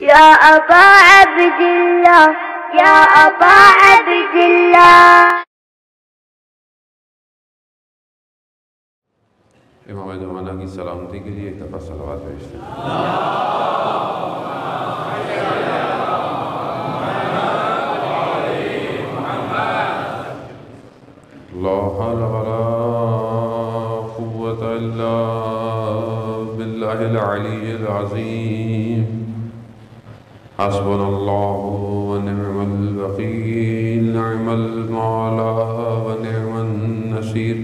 يا أبا عبد الله يا أبا عبد الله. امام زمانہ کی سلامتی کے لیے ایک دفعہ صلوات بھیجتے ہیں. لا حول ولا قوة إلا بالله العلي العظيم. حسبنا الله ونعم الوكيل نعم المولى ونعم النصير.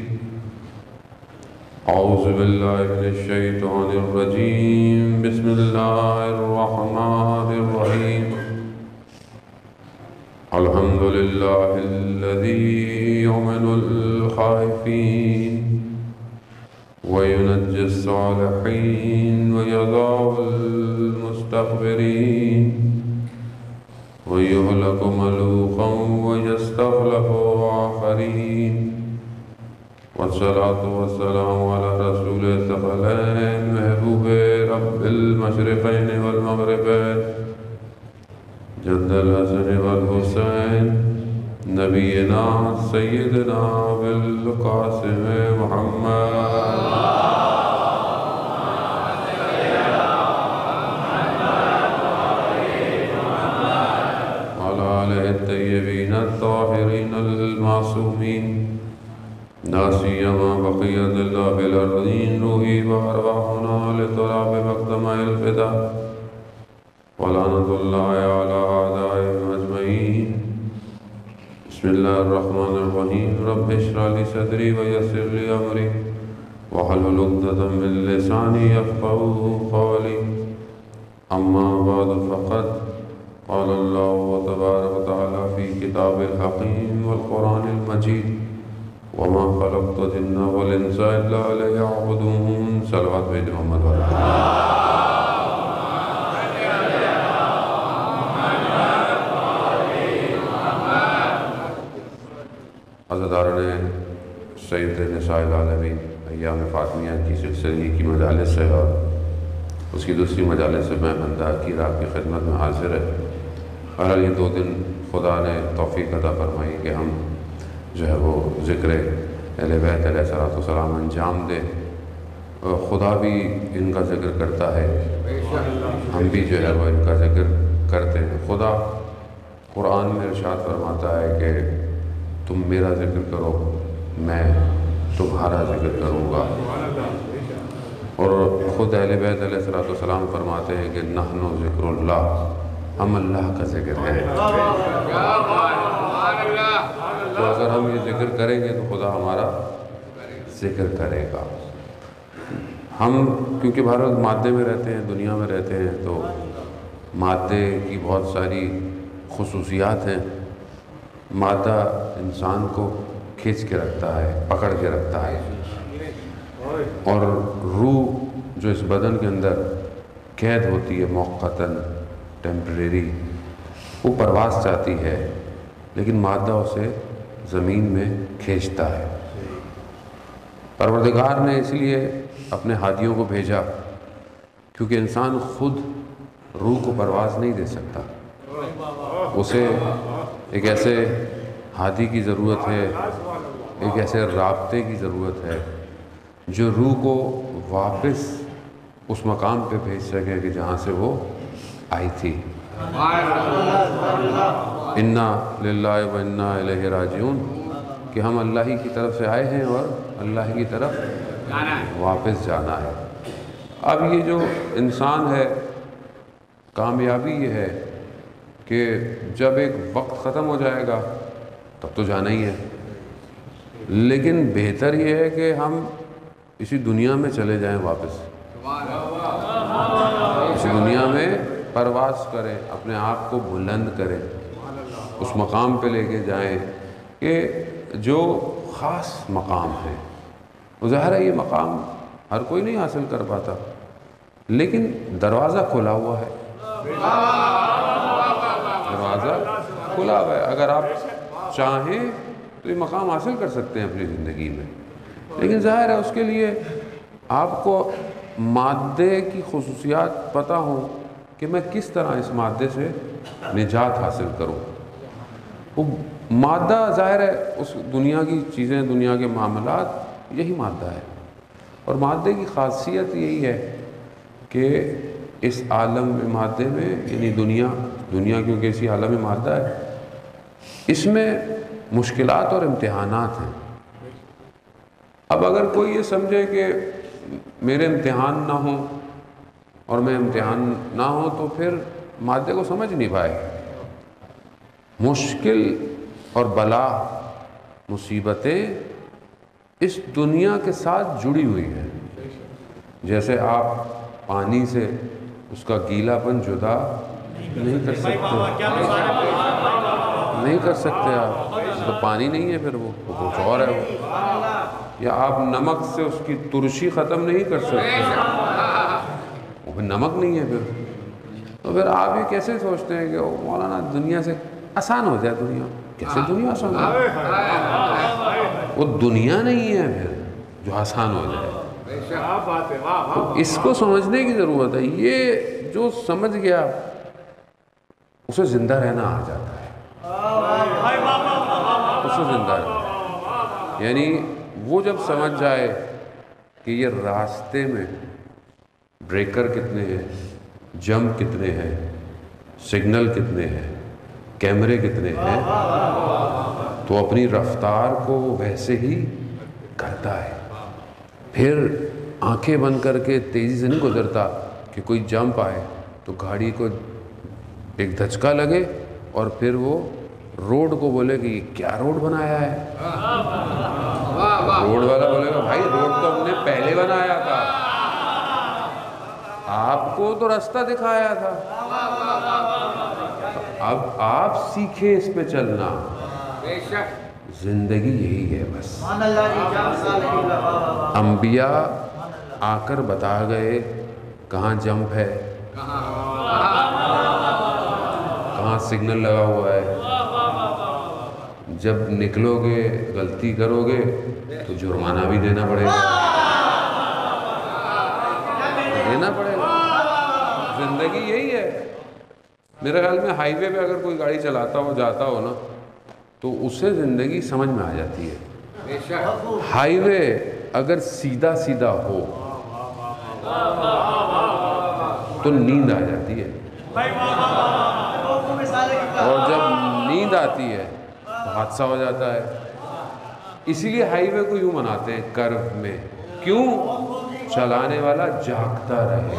أعوذ بالله من الشيطان الرجيم. بسم الله الرحمن الرحيم. الحمد لله الذي يؤمن الخائفين وينجي الصالحين ويضع المستكبرين ويهلك ملوكا ويستخلف آخرين. والصلاة والسلام على رسول الثقلين محبوب رب المشرقين والمغربين جد الحسن والحسين نبينا سيدنا بالقاسم محمد وعلى آله الطيبين الطاهرين المعصومين. لا سيما بقية الله في الأرضين روحي وأرواحنا لتراب مقدمة الفداء. ولعنة الله على أعدائهم أجمعين. بسم الله الرحمن الرحيم. رب اشرح لي صدري ويسر لي أمري واحلل عقدة من لساني يفقهوا قولي. أما بعد فقد قال الله تبارك وتعالى في كتابه الحكيم والقرآن المجيد وما خلقت الجن والانس الا ليعبدون. صلوات بھیجو محمد والا. عزاداران سید نساء العالمین ایام فاطمیہ کی سلسلے کی مجالس سے اور اس کی دوسری مجالس سے میں بندہ کی آپ کی خدمت میں حاضر ہے. اور یہ 2 دن خدا نے توفیق عطا فرمائی کہ ہم جو ہے وہ ذکر اہل بیت علیہ السلام انجام دے. خدا بھی ان کا ذکر کرتا ہے, ہم بھی جو ہے وہ ان کا ذکر کرتے ہیں. خدا قرآن میں ارشاد فرماتا ہے کہ تم میرا ذکر کرو میں تمہارا ذکر کروں گا. اور خود اہل بیت علیہ السلام فرماتے ہیں کہ نحن ذکر اللہ, ہم اللہ کا ذکر ہے. تو اگر ہم یہ ذکر کریں گے تو خدا ہمارا ذکر کرے گا. ہم کیونکہ بھارت مادے میں رہتے ہیں, دنیا میں رہتے ہیں, تو مادے کی بہت ساری خصوصیات ہیں. مادہ انسان کو کھینچ کے رکھتا ہے, پکڑ کے رکھتا ہے, اور روح جو اس بدن کے اندر قید ہوتی ہے موقتاً ٹیمپریری, وہ پرواز چاہتی ہے لیکن مادہ اسے زمین میں کھینچتا ہے. پروردگار نے اس لیے اپنے ہادیوں کو بھیجا کیونکہ انسان خود روح کو پرواز نہیں دے سکتا. اسے ایک ایسے ہادی کی ضرورت ہے, ایک ایسے رابطے کی ضرورت ہے جو روح کو واپس اس مقام پہ بھیج سکے کہ جہاں سے وہ آئی تھی. انا للہ و انا الیہ راجعون, کہ ہم اللہ ہی کی طرف سے آئے ہیں اور اللہ کی طرف واپس جانا ہے. اب یہ جو انسان ہے, کامیابی یہ ہے کہ جب ایک وقت ختم ہو جائے گا تب تو جانا ہی ہے, لیکن بہتر یہ ہے کہ ہم اسی دنیا میں چلے جائیں واپس, اسی دنیا میں پرواز کریں, اپنے آپ کو بلند کریں, اس مقام پہ لے کے جائیں کہ جو خاص مقام ہے. ظاہر ہے یہ مقام ہر کوئی نہیں حاصل کر پاتا, لیکن دروازہ کھلا ہوا ہے, دروازہ کھلا ہوا ہے. اگر آپ چاہیں تو یہ مقام حاصل کر سکتے ہیں اپنی زندگی میں, لیکن ظاہر ہے اس کے لیے آپ کو مادے کی خصوصیات پتہ ہوں کہ میں کس طرح اس مادے سے نجات حاصل کروں۔ وہ مادہ ظاہر ہے اس دنیا کی چیزیں، دنیا کے معاملات، یہی مادہ ہے، اور مادے کی خاصیت یہی ہے کہ اس عالم میں مادے میں، یعنی دنیا کیونکہ اسی عالم مادہ ہے، اس میں مشکلات اور امتحانات ہیں۔ اب اگر کوئی یہ سمجھے کہ میرے امتحان نہ ہوں اور میں امتحان نہ ہوں تو پھر مادے کو سمجھ نہیں پائے۔ مشکل اور بلا، مصیبتیں اس دنیا کے ساتھ جڑی ہوئی ہیں۔ جیسے آپ پانی سے اس کا گیلا پن جدا نہیں کر سکتے آپ، تو پانی نہیں ہے، پھر وہ کچھ اور ہے وہ۔ یا آپ نمک سے اس کی ترشی ختم نہیں کر سکتے، وہ پھر نمک نہیں ہے پھر۔ تو پھر آپ یہ کیسے سوچتے ہیں کہ مولانا دنیا سے آسان ہو جائے؟ دنیا کیسے دنیا آسان ہو جائے؟ وہ دنیا نہیں ہے پھر جو آسان ہو جائے۔ تو اس کو سمجھنے کی ضرورت ہے۔ یہ جو سمجھ گیا اسے زندہ رہنا آ جاتا ہے، اسے زندہ رہنا، یعنی وہ جب سمجھ جائے کہ یہ راستے میں بریکر کتنے ہیں، جمپ کتنے ہیں، سگنل کتنے ہیں، کیمرے کتنے ہیں، تو اپنی رفتار کو ویسے ہی کرتا ہے۔ پھر آنکھیں بند کر کے تیزی سے نہیں گزرتا کہ کوئی جمپ آئے تو گاڑی کو ایک دھچکا لگے اور پھر وہ روڈ کو بولے کہ یہ کیا روڈ بنایا ہے۔ روڈ والا بولے گا بھائی روڈ تو ہم نے پہلے بنایا تھا، آپ کو تو راستہ دکھایا تھا، اب آپ سیکھیں اس پہ چلنا۔ زندگی یہی ہے بس۔ انبیاء آ کر بتا گئے کہاں جمپ ہے، کہاں سگنل لگا ہوا ہے، جب نکلو گے غلطی کرو گے تو جرمانہ بھی دینا پڑے گا، دینا پڑے گا۔ زندگی یہی ہے۔ میرے خیال میں ہائی وے پہ اگر کوئی گاڑی چلاتا ہو جاتا ہو نا تو اسے زندگی سمجھ میں آ جاتی ہے۔ ہائی وے اگر سیدھا سیدھا ہو تو نیند آ جاتی ہے، اور جب نیند آتی ہے تو حادثہ ہو جاتا ہے۔ اسی لیے ہائی وے کو یوں مناتے ہیں کرو میں، کیوں؟ چلانے والا جاگتا رہے۔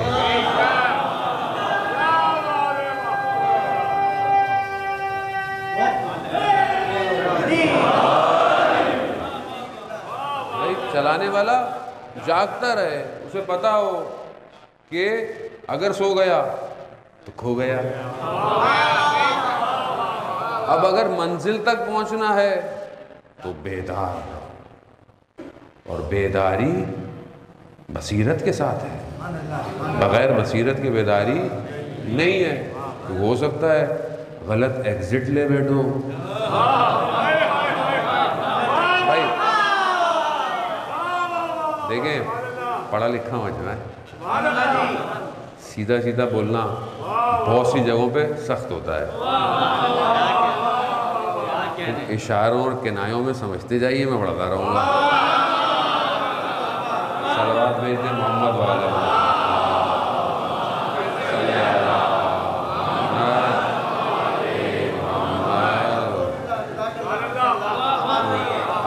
چلانے والا جاگتا رہے، اسے پتا ہو کہ اگر سو گیا تو کھو گیا۔ اب اگر منزل تک پہنچنا ہے تو بیدار رہو، اور بیداری بصیرت کے ساتھ ہے، بغیر بصیرت کے بیداری نہیں ہے۔ ہو سکتا ہے غلط ایگزٹ لے بیٹھو، بھائی دیکھیں پڑھا لکھا مجمع ہے، سیدھا سیدھا بولنا بہت سی جگہوں پہ سخت ہوتا ہے، اشاروں اور کنایوں میں سمجھتے جائیے، میں پڑھتا رہوں گا۔ صلوات بھیج دیں محمد والا۔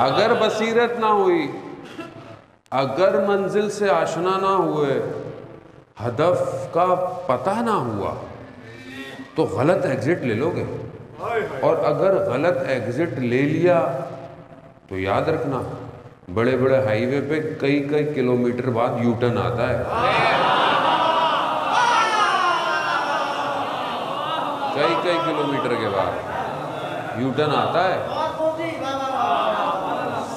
اگر بصیرت نہ ہوئی، اگر منزل سے آشنا نہ ہوئے، ہدف کا پتہ نہ ہوا تو غلط ایگزٹ لے لو گے، اور اگر غلط ایگزٹ لے لیا تو یاد رکھنا بڑے بڑے ہائی وے پہ کئی کلومیٹر بعد یو ٹرن آتا ہے، کئی کلومیٹر کے بعد یو ٹرن آتا ہے۔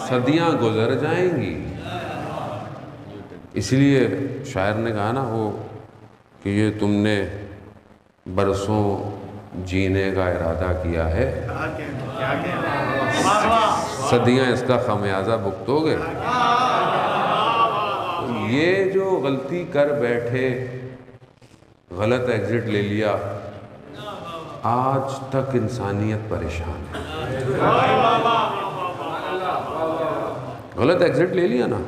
صدیاں گزر جائیں گی، اس لیے شاعر نے کہا نا وہ کہ یہ تم نے برسوں جینے کا ارادہ کیا ہے، صدیاں اس کا خمیازہ بھگتو گے۔ یہ جو غلطی کر بیٹھے غلط ایگزٹ لے لیا، آج تک انسانیت پریشان ہے۔ غلط ایگزٹ لے لیا نا،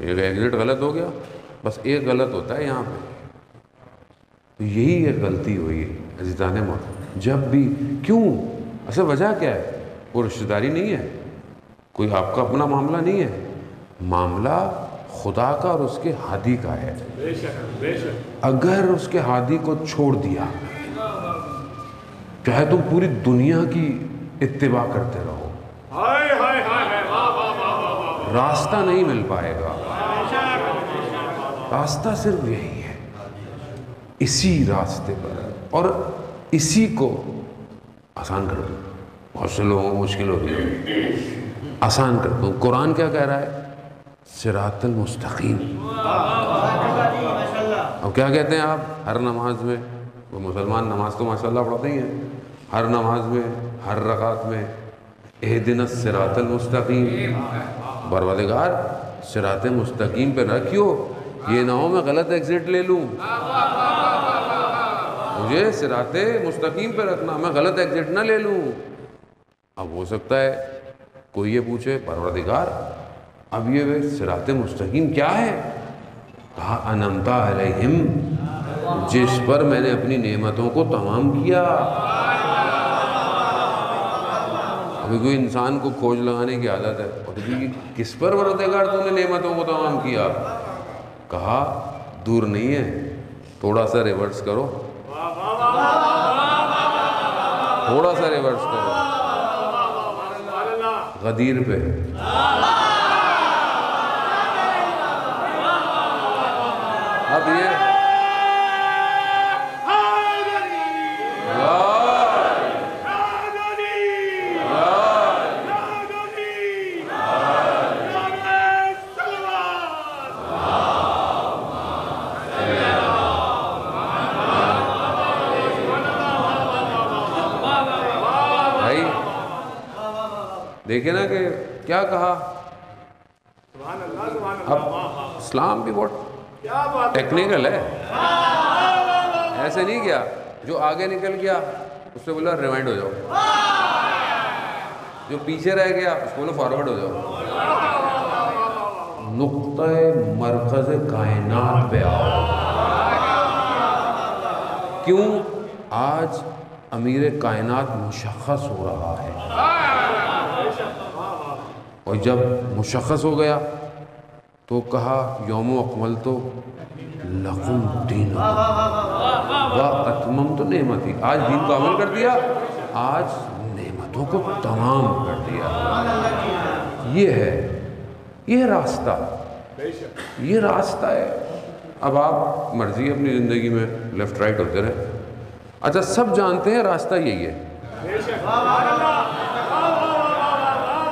ایک ایگزٹ غلط ہو گیا، بس ایک غلط ہوتا ہے یہاں پہ، تو یہی ایک غلطی ہوئی ہے عزیزان موت۔ جب بھی کیوں، اصل وجہ کیا ہے؟ کوئی رشتہ داری نہیں ہے، کوئی آپ کا اپنا معاملہ نہیں ہے، معاملہ خدا کا اور اس کے ہادی کا ہے۔ اگر اس کے ہادی کو چھوڑ دیا، چاہے تم پوری دنیا کی اتباع کرتے رہو، راستہ نہیں مل پائے گا۔ راستہ صرف یہی ہے، اسی راستے پر، اور اسی کو آسان کر دو۔ بہت سے لوگوں کو مشکل ہوتی ہے، آسان کر دو۔ قرآن کیا کہہ رہا ہے؟ صراط المستقیم۔ اب کیا کہتے ہیں آپ ہر نماز میں؟ وہ مسلمان نماز تو ماشاءاللہ پڑھتے ہی ہیں، ہر نماز میں، ہر رکعت میں اہدنا الصراط المستقیم، پروردگار صراط مستقیم پہ رکھیو، یہ نہ ہو میں غلط ایگزٹ لے لوں، مجھے صراط مستقیم پہ رکھنا، میں غلط ایگزٹ نہ لے لوں۔ اب ہو سکتا ہے کوئی یہ پوچھے پروردگار اب یہ صراط مستقیم کیا ہے؟ کہا انعمت علیہم، جس پر میں نے اپنی نعمتوں کو تمام کیا۔ ابھی کوئی انسان کو کھوج لگانے کی عادت ہے، اور کس پر پروردگار تو نے نعمتوں کو تمام کیا؟ کہا دور نہیں ہے، تھوڑا سا ریورس کرو، تھوڑا سا ریورس کرو، غدیر پہ۔ اب یہ دیکھیں نا کہ کیا کہا۔ اب اسلام بھی بہت ٹیکنیکل ہے، ایسے نہیں کیا جو آگے نکل گیا اس سے بولا ریوائنڈ ہو جاؤ، جو پیچھے رہ گیا اس کو بولا فارورڈ ہو جاؤ، نقطہ مرکز کائنات پہ آؤ۔ کیوں؟ آج امیر کائنات مشخص ہو رہا ہے، اور جب مشخص ہو گیا تو کہا یوم اکملت لکم دینکم واتممت نعمتی، آج دین کو عمل کر دیا، آج نعمتوں کو تمام کر دیا۔ یہ ہے، یہ راستہ، یہ راستہ ہے۔ اب آپ مرضی اپنی زندگی میں لیفٹ رائٹ ہوتے رہے، اچھا سب جانتے ہیں راستہ یہی ہے،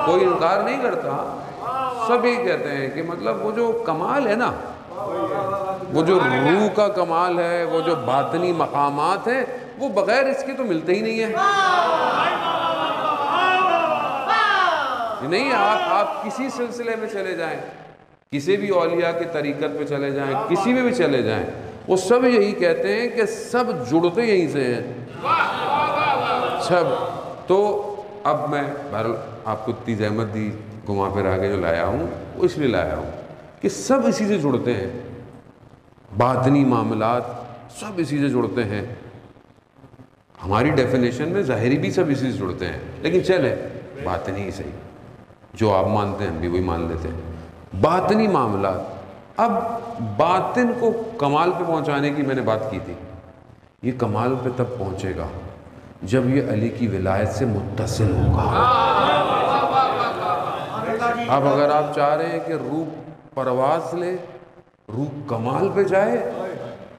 کوئی انکار نہیں کرتا، سب یہ کہتے ہیں کہ مطلب وہ جو کمال ہے نا، وہ جو روح کا کمال ہے، وہ جو باطنی مقامات ہیں، وہ بغیر اس کے تو ملتے ہی نہیں ہیں۔ نہیں، آپ کسی سلسلے میں چلے جائیں، کسی بھی اولیاء کی طریقت پہ چلے جائیں، کسی میں بھی چلے جائیں، وہ سب یہی کہتے ہیں کہ سب جڑتے یہیں سے ہیں، سب۔ تو اب میں بہرحال آپ کو اتنی زحمت دی، گھما پھر آگے جو لایا ہوں وہ اس لیے لایا ہوں کہ سب اسی سے جڑتے ہیں، باطنی معاملات سب اسی سے جڑتے ہیں۔ ہماری ڈیفینیشن میں ظاہری بھی سب اسی سے جڑتے ہیں، لیکن چلے باطنی ہی صحیح، جو آپ مانتے ہیں ہم بھی وہی مان لیتے ہیں، باطنی معاملات۔ اب باطن کو کمال پہ پہنچانے کی میں نے بات کی تھی، یہ کمال پہ تب پہنچے گا جب یہ علی کی ولایت سے متصل ہوگا۔ اب اگر آپ چاہ رہے ہیں کہ روح پرواز لے، روح کمال پہ جائے،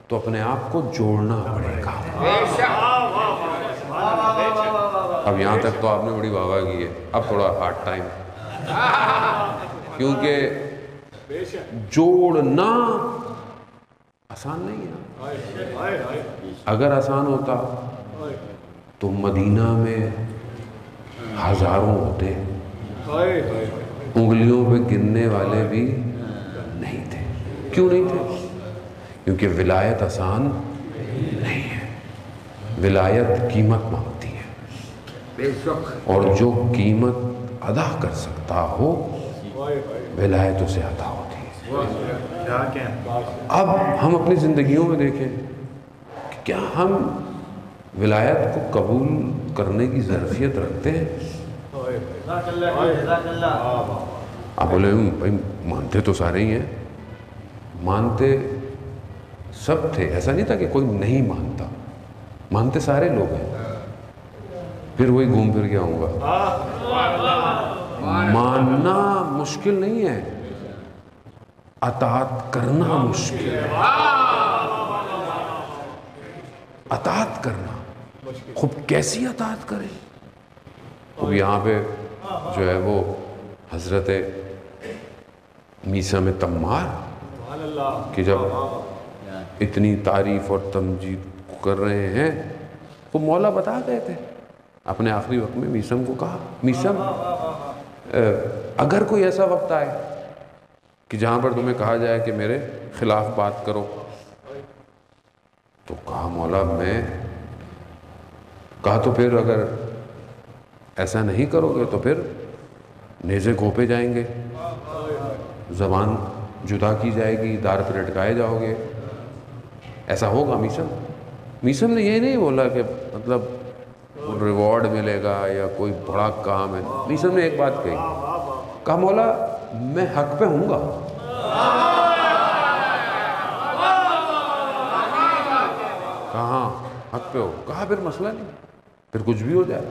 تو اپنے آپ کو جوڑنا پڑے گا۔ اب یہاں تک تو آپ نے بڑی واہ واہ کی ہے، اب تھوڑا ہارڈ ٹائم، کیونکہ جوڑنا آسان نہیں ہے۔ اگر آسان ہوتا تو مدینہ میں ہزاروں ہوتے، انگلیوں پہ گننے والے بھی نہیں تھے۔ کیوں نہیں تھے؟ کیونکہ ولایت آسان نہیں ہے۔ ولایت قیمت مانگتی ہے، بے شک، اور جو قیمت ادا کر سکتا ہو ولایت اسے عطا ہوتی ہے۔ کیا کہیں؟ اب ہم اپنی زندگیوں میں دیکھیں کہ کیا ہم ولایت کو قبول کرنے کی ظرفیت رکھتے ہیں؟ آپ بولے بھائی مانتے تو سارے ہی ہیں، مانتے سب تھے، ایسا نہیں تھا کہ کوئی نہیں مانتا، مانتے سارے لوگ ہیں۔ پھر وہی گھوم پھر کے آؤں گا، ماننا مشکل نہیں ہے، اطاعت کرنا مشکل ہے۔ اطاعت کرنا، خوب کیسی اطاعت کریں؟ خوب یہاں پہ جو ہے وہ حضرت میثم تمار کہ جب اتنی تعریف اور تمجید کر رہے ہیں تو مولا بتا گئے تھے اپنے آخری وقت میں، میثم کو کہا میثم اگر کوئی ایسا وقت آئے کہ جہاں پر تمہیں کہا جائے کہ میرے خلاف بات کرو، تو کہا مولا میں، کہا تو پھر اگر ایسا نہیں کرو گے تو پھر نیزے گھوپے جائیں گے، زبان جدا کی جائے گی، دار پہ لٹکائے جاؤ گے، ایسا ہوگا میثم؟ میثم نے یہ نہیں بولا کہ مطلب ریوارڈ ملے گا یا کوئی بڑا کام ہے۔ میثم نے ایک بات کہی، کہا مولا میں حق پہ ہوں گا، کہا ہاں حق پہ ہو، کہا پھر مسئلہ نہیں، پھر کچھ بھی ہو جائے۔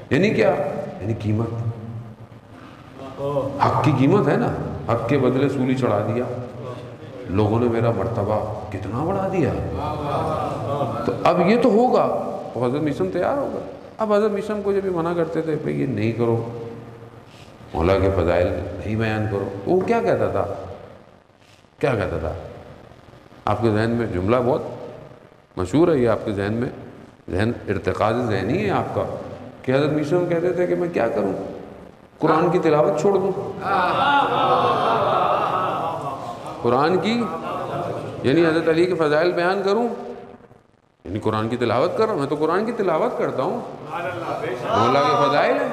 یعنی کیا؟ یعنی قیمت، حق کی قیمت ہے نا، حق کے بدلے سولی چڑھا دیا، لوگوں نے میرا مرتبہ کتنا بڑھا دیا، تو اب یہ تو ہوگا، تو حضرت میثم تیار ہوگا۔ اب حضرت میثم کو جب یہ منع کرتے تھے بھئی یہ نہیں کرو، مولا کے فضائل نہیں بیان کرو، وہ کیا کہتا تھا؟ کیا کہتا تھا؟ آپ کے ذہن میں جملہ بہت مشہور ہے، یہ آپ کے ذہن میں ذہن ارتقاء ذہنی ہے آپ کا، کہ حضرت میثم کہتے تھے کہ میں کیا کروں، قرآن کی تلاوت چھوڑ دوں؟ قرآن کی، یعنی حضرت علی کے فضائل بیان کروں، یعنی قرآن کی تلاوت کر رہا ہوں، میں تو قرآن کی تلاوت کرتا ہوں، مولا کے فضائل ہیں،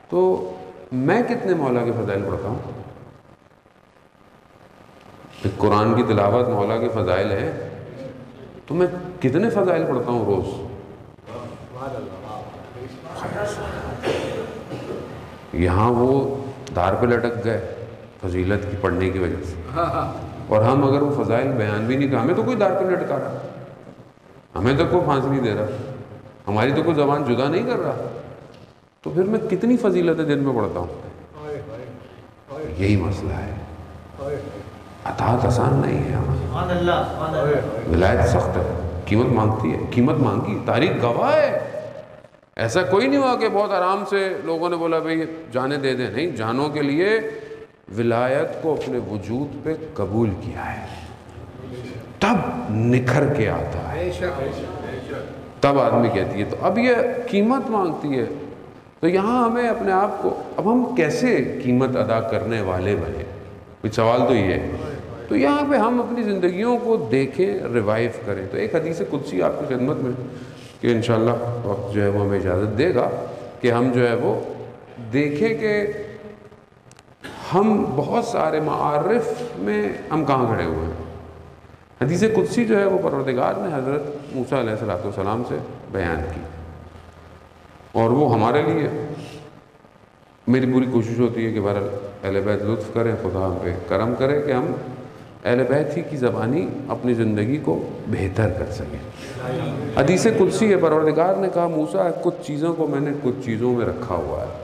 تو میں کتنے مولا کے فضائل پڑھتا ہوں؟ قرآن کی تلاوت مولا کے فضائل ہیں، تو میں کتنے فضائل پڑھتا ہوں روز؟ یہاں وہ دار پہ لٹک گئے فضیلت کی پڑھنے کی وجہ سے، اور ہم اگر وہ فضائل بیان بھی نہیں کریں، ہمیں تو کوئی دار پہ لٹکا رہا، ہمیں تو کوئی پھانسی نہیں دے رہا، ہماری تو کوئی زبان جدا نہیں کر رہا، تو پھر میں کتنی فضیلتیں دن میں پڑھتا ہوں؟ یہی مسئلہ ہے، اطاعت آسان نہیں ہے ہماری، ولایت سخت ہے، قیمت مانگتی ہے، قیمت مانگی، تاریخ گواہ ہے، ایسا کوئی نہیں ہوا کہ بہت آرام سے لوگوں نے بولا بھئی جانے دے دیں، نہیں، جانوں کے لیے ولایت کو اپنے وجود پہ قبول کیا ہے، تب نکھر کے آتا ہے، تب آدمی کہتی ہے، تو اب یہ قیمت مانگتی ہے، تو یہاں ہمیں اپنے آپ کو، اب ہم کیسے قیمت ادا کرنے والے بنے، کچھ سوال تو یہ ہے، تو یہاں پہ ہم اپنی زندگیوں کو دیکھیں، ریوائیو کریں۔ تو ایک حدیث قدسی آپ کی خدمت میں کہ انشاءاللہ وقت جو ہے وہ ہمیں اجازت دے گا کہ ہم جو ہے وہ دیکھیں کہ ہم بہت سارے معارف میں ہم کہاں کھڑے ہوئے ہیں۔ حدیث قدسی جو ہے وہ پروردگار نے حضرت موسیٰ علیہ السلام سے بیان کی، اور وہ ہمارے لیے، میری پوری کوشش ہوتی ہے کہ بہرحال اہل بیت لطف کریں، خدا ہم پہ کرم کرے کہ ہم اہل بیت ہی کی زبانی اپنی زندگی کو بہتر کر سکیں۔ حدیث قدسی ہے، پروردگار نے کہا موسیٰ کچھ چیزوں کو میں نے کچھ چیزوں میں رکھا ہوا ہے،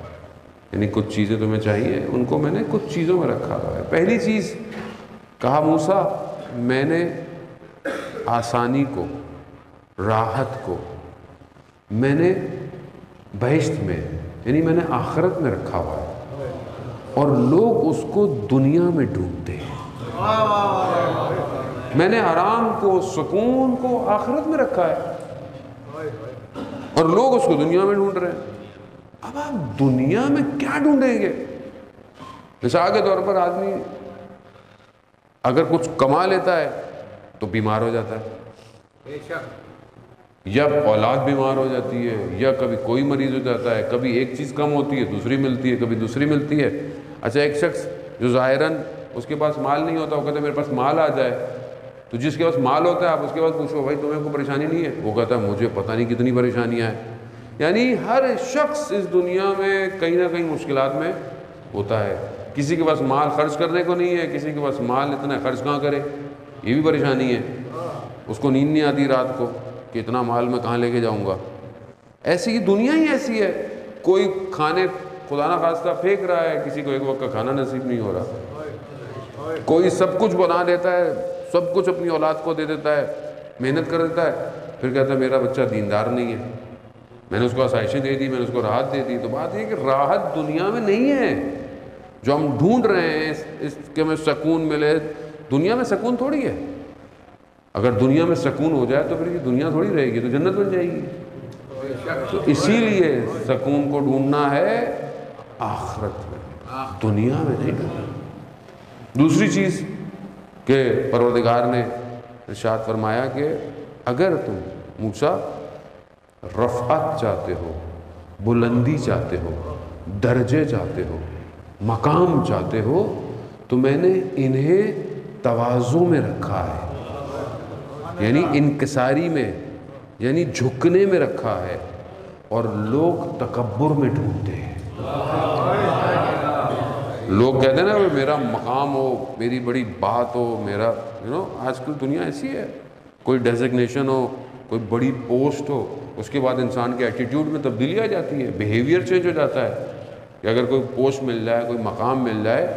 یعنی کچھ چیزیں تمہیں چاہیے، ان کو میں نے کچھ چیزوں میں رکھا ہوا ہے۔ پہلی چیز کہا موسیٰ میں نے آسانی کو، راحت کو میں نے بہشت میں، یعنی میں نے آخرت میں رکھا ہوا ہے، اور لوگ اس کو دنیا میں ڈھونڈتے ہیں۔ میں نے آرام کو، سکون کو آخرت میں رکھا ہے، اور لوگ اس کو دنیا میں ڈھونڈ رہے ہیں۔ اب آپ دنیا میں کیا ڈھونڈیں گے؟ مثال کے طور پر آدمی اگر کچھ کما لیتا ہے تو بیمار ہو جاتا ہے، بے شک، یا اولاد بیمار ہو جاتی ہے، یا کبھی کوئی مریض ہو جاتا ہے، کبھی ایک چیز کم ہوتی ہے دوسری ملتی ہے، کبھی دوسری ملتی ہے۔ اچھا ایک شخص جو ظاہراً اس کے پاس مال نہیں ہوتا، وہ کہتا ہے میرے پاس مال آ جائے، تو جس کے پاس مال ہوتا ہے آپ اس کے پاس پوچھو بھائی تمہیں کوئی پریشانی نہیں ہے، وہ کہتا ہے مجھے پتہ نہیں کتنی پریشانیاں ہیں۔ یعنی ہر شخص اس دنیا میں کہیں نہ کہیں مشکلات میں ہوتا ہے۔ کسی کے پاس مال خرچ کرنے کو نہیں ہے، کسی کے پاس مال اتنا خرچ کہاں کرے، یہ بھی پریشانی ہے۔ اس کو نیند نہیں آتی رات کو کہ اتنا مال میں کہاں لے کے جاؤں گا۔ ایسی ہی دنیا ہی ایسی ہے، کوئی کھانے خدا نہ خواستہ پھینک رہا ہے، کسی کو ایک وقت کا کھانا نصیب نہیں ہو رہا، کوئی سب کچھ بنا دیتا ہے، سب کچھ اپنی اولاد کو دے دیتا ہے، محنت کر دیتا ہے، پھر کہتا ہے میرا بچہ دیندار نہیں ہے، میں نے اس کو آسائشیں دے دی، میں نے اس کو راحت دے دی۔ تو بات یہ کہ راحت دنیا میں نہیں ہے جو ہم ڈھونڈ رہے ہیں، اس کے میں سکون ملے، دنیا میں سکون تھوڑی ہے۔ اگر دنیا میں سکون ہو جائے تو پھر یہ دنیا تھوڑی رہے گی، تو جنت بن جائے گی۔ تو اسی لیے سکون کو ڈھونڈنا ہے آخرت میں، دنیا میں نہیں ڈھونڈنا۔ دوسری چیز کہ پروردگار نے ارشاد فرمایا کہ اگر تم موسیٰ رفعت چاہتے ہو، بلندی چاہتے ہو، درجے چاہتے ہو، مقام چاہتے ہو، تو میں نے انہیں تواضع میں رکھا ہے، یعنی انکساری میں، یعنی جھکنے میں رکھا ہے، اور لوگ تکبر میں ڈھونڈتے ہیں۔ لوگ کہتے ہیں نا میرا مقام ہو، میری بڑی بات ہو، میرا آج کل دنیا ایسی ہے، کوئی ڈیزگنیشن ہو، کوئی بڑی پوسٹ ہو، اس کے بعد انسان کے ایٹیٹیوڈ میں تبدیلی آ جاتی ہے، بیہیویئر چینج ہو جاتا ہے۔ کہ اگر کوئی پوسٹ مل جائے، کوئی مقام مل جائے،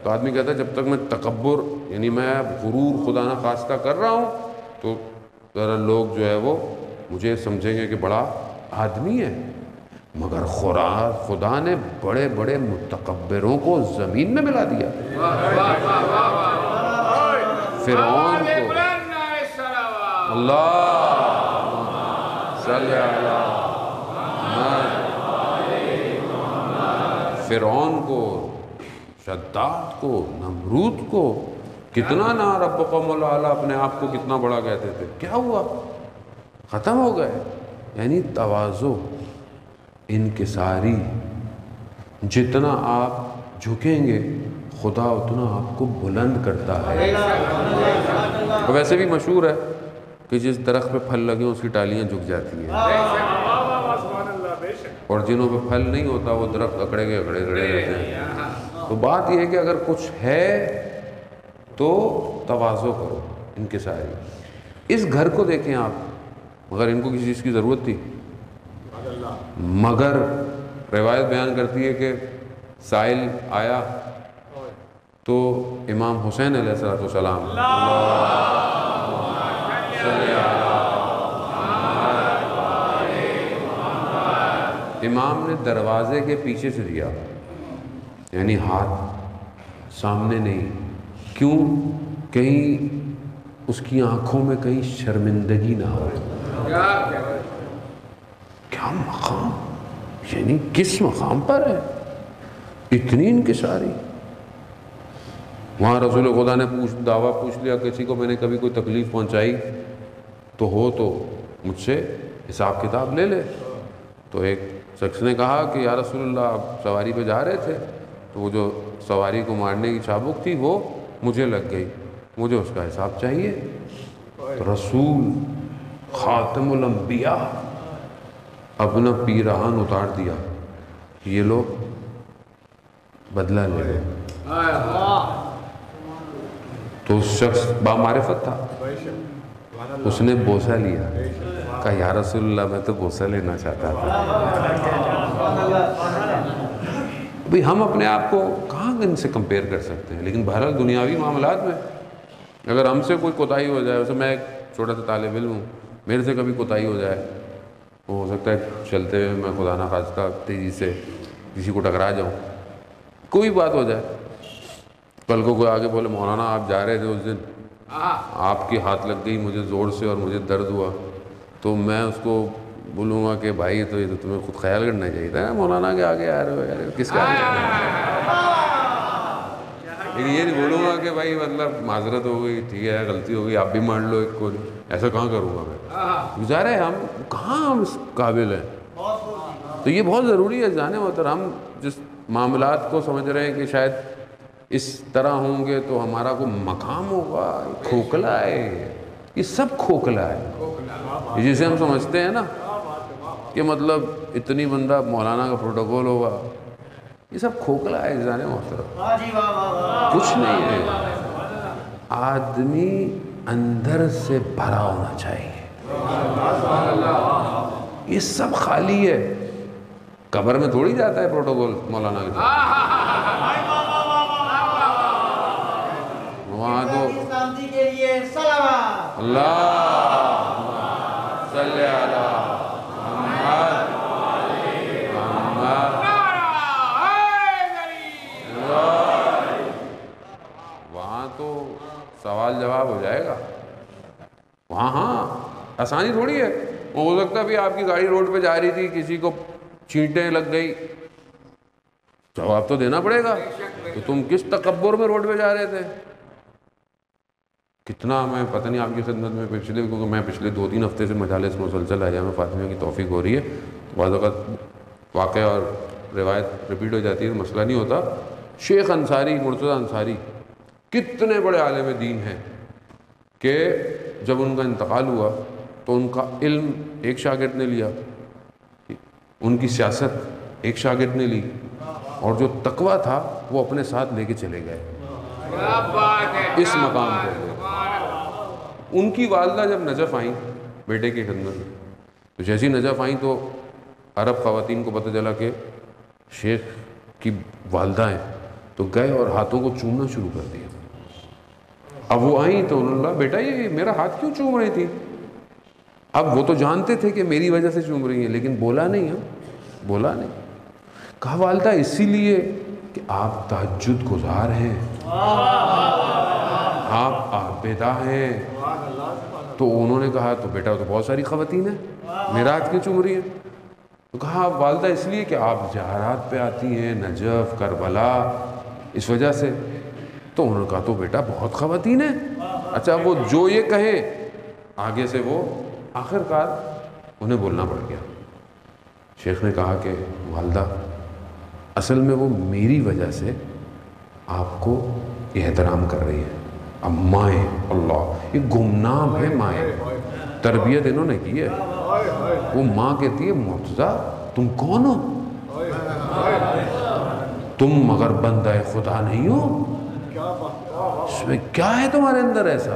تو آدمی کہتا ہے جب تک میں تکبر یعنی میں غرور خدا نہ خواستہ کر رہا ہوں تو ذرا لوگ جو ہے وہ مجھے سمجھیں گے کہ بڑا آدمی ہے۔ مگر خدا نے بڑے بڑے متکبروں کو زمین میں ملا دیا۔ فرعون کو اللہ صلی اللہ، فرعون کو، شداد کو، نمرود کو، کتنا نا ربکم العلیٰ اپنے آپ کو کتنا بڑا کہتے تھے، کیا ہوا؟ ختم ہو گئے۔ یعنی تواضع، انکساری، جتنا آپ جھکیں گے خدا اتنا آپ کو بلند کرتا ہے۔ ویسے بھی مشہور ہے کہ جس درخت پہ پھل لگے اس کی ٹالیاں جھک جاتی ہیں، اور جنہوں پہ پھل نہیں ہوتا وہ درخت اکڑے کے اکڑے کھڑے رہتے ہیں۔ تو بات یہ ہے کہ اگر کچھ ہے تو تواضع کرو، انکساری۔ اس گھر کو دیکھیں آپ، مگر ان کو کسی چیز کی ضرورت تھی، مگر روایت بیان کرتی ہے کہ سائل آیا تو امام حسین علیہ السلام امام نے دروازے کے پیچھے سے دیا، یعنی ہاتھ سامنے نہیں۔ کیوں؟ کہیں اس کی آنکھوں میں کہیں شرمندگی نہ ہو۔ کیا مقام، یعنی کس مقام پر ہے، اتنی انکساری۔ وہاں رسول خدا نے دعویٰ پوچھ لیا، کسی کو میں نے کبھی کوئی تکلیف پہنچائی تو مجھ سے حساب کتاب لے لے۔ تو ایک شخص نے کہا کہ یا رسول اللہ، آپ سواری پہ جا رہے تھے تو وہ جو سواری کو مارنے کی چابک تھی وہ مجھے لگ گئی، مجھے اس کا حساب چاہیے۔ تو رسول خاتم الانبیاء اپنا پیراہن اتار دیا، یہ لو بدلہ لے لو۔ تو اس شخص بامعرفت تھا، اس نے بوسہ لیا، کہا یا رسول اللہ میں تو بوسہ لینا چاہتا تھا۔ بھئی ہم اپنے آپ کو کہاں ان سے کمپیئر کر سکتے ہیں؟ لیکن بہرحال دنیاوی معاملات میں اگر ہم سے کوئی کوتاہی ہو جائے، ویسے میں ایک چھوٹا سا طالب علم ہوں، میرے سے کبھی کوتاہی ہو جائے، ہو سکتا ہے چلتے ہوئے میں خدا نہ خواستہ تیزی سے کسی کو ٹکرا جاؤں، کوئی بات ہو جائے، کل کو کوئی آگے بولے مولانا آپ جا رہے تھے اس دن، آپ کی ہاتھ لگ گئی مجھے زور سے اور مجھے درد ہوا، تو میں اس کو بولوں گا کہ بھائی تو یہ تو تمہیں خود خیال کرنا چاہیے تھا، مولانا کے آگے آ رہے ہو یار، کس کا لیکن یہ نہیں بولوں گا کہ بھائی مطلب معذرت ہو گئی، ٹھیک ہے غلطی ہو گئی آپ بھی مان لو، ایک کو ایسا کہاں کروں گا میں؟ گزارا ہے ہم کہاں ہم اس قابل ہیں؟ تو یہ بہت ضروری ہے جانے محترم، ہم جس معاملات کو سمجھ رہے ہیں کہ شاید اس طرح ہوں گے تو ہمارا کوئی مقام ہوگا، کھوکھلا ہے، یہ سب کھوکھلا ہے، جسے ہم سمجھتے ہیں نا کہ مطلب اتنی بندہ مولانا کا پروٹوکول ہوگا، یہ سب کھوکھلا ہے جانے محترم، کچھ نہیں ہے۔ آدمی اندر سے بھرا ہونا چاہیے، یہ سب خالی ہے، قبر میں تھوڑی جاتا ہے پروٹوکول مولانا کے ساتھ، وہاں تو اللہ صلی علی محمد محمد، وہاں تو سوال جواب ہو جائے گا، وہاں ہاں آسانی تھوڑی ہے، وہ ہو سکتا ہے بھی آپ کی گاڑی روڈ پہ جا رہی تھی، کسی کو چینٹیں لگ گئی، جواب تو دینا پڑے گا، تو تم کس تکبر میں روڈ پہ جا رہے تھے؟ کتنا میں پتہ نہیں آپ کی خدمت میں کیونکہ میں پچھلے 2-3 ہفتے سے مجالس مسلسل ایام فاطمیہ کی توفیق ہو رہی ہے، بعض اوقات واقعہ اور روایت ریپیٹ ہو جاتی ہے، مسئلہ نہیں ہوتا۔ شیخ انصاری، مرتضی انصاری کتنے بڑے عالم دین ہیں کہ جب ان کا انتقال ہوا تو ان کا علم ایک شاگرد نے لیا، ان کی سیاست ایک شاگرد نے لی، اور جو تقویٰ تھا وہ اپنے ساتھ لے کے چلے گئے اس مقام پہ۔ ان کی والدہ جب نجف آئیں بیٹے کی خدمت میں، تو جیسی نجف آئیں تو عرب خواتین کو پتہ چلا کہ شیخ کی والدہ ہیں، تو گئے اور ہاتھوں کو چومنا شروع کر دیا۔ اب وہ آئیں تو انہوں نے کہا بیٹا یہ میرا ہاتھ کیوں چوم رہی تھی؟ اب وہ تو جانتے تھے کہ میری وجہ سے چوم رہی ہیں، لیکن بولا نہیں، بولا نہیں۔ کہا والدہ اسی لیے کہ آپ تہجد گزار ہیں، آپ عابدہ ہیں۔ تو انہوں نے کہا تو بیٹا تو بہت ساری خواتین ہیں، میرا ہاتھ کیوں چوم رہی ہیں؟ تو کہا والدہ اس لیے کہ آپ زیارات پہ آتی ہیں، نجف، کربلا، اس وجہ سے۔ تو انہوں نے کہا تو بیٹا بہت خواتین ہیں۔ اچھا وہ جو یہ کہیں آگے سے وہ آخر کار انہیں بولنا پڑ گیا۔ شیخ نے کہا کہ والدہ اصل میں وہ میری وجہ سے آپ کو احترام کر رہی ہے۔ اب مائیں، اللہ، یہ گمنام ہے مائیں، تربیت انہوں نے کی ہے۔ وہ ماں کہتی ہے مرتضی تم کون ہو؟ تم مگر بندہ خدا نہیں ہو؟ اس میں کیا ہے تمہارے اندر ایسا؟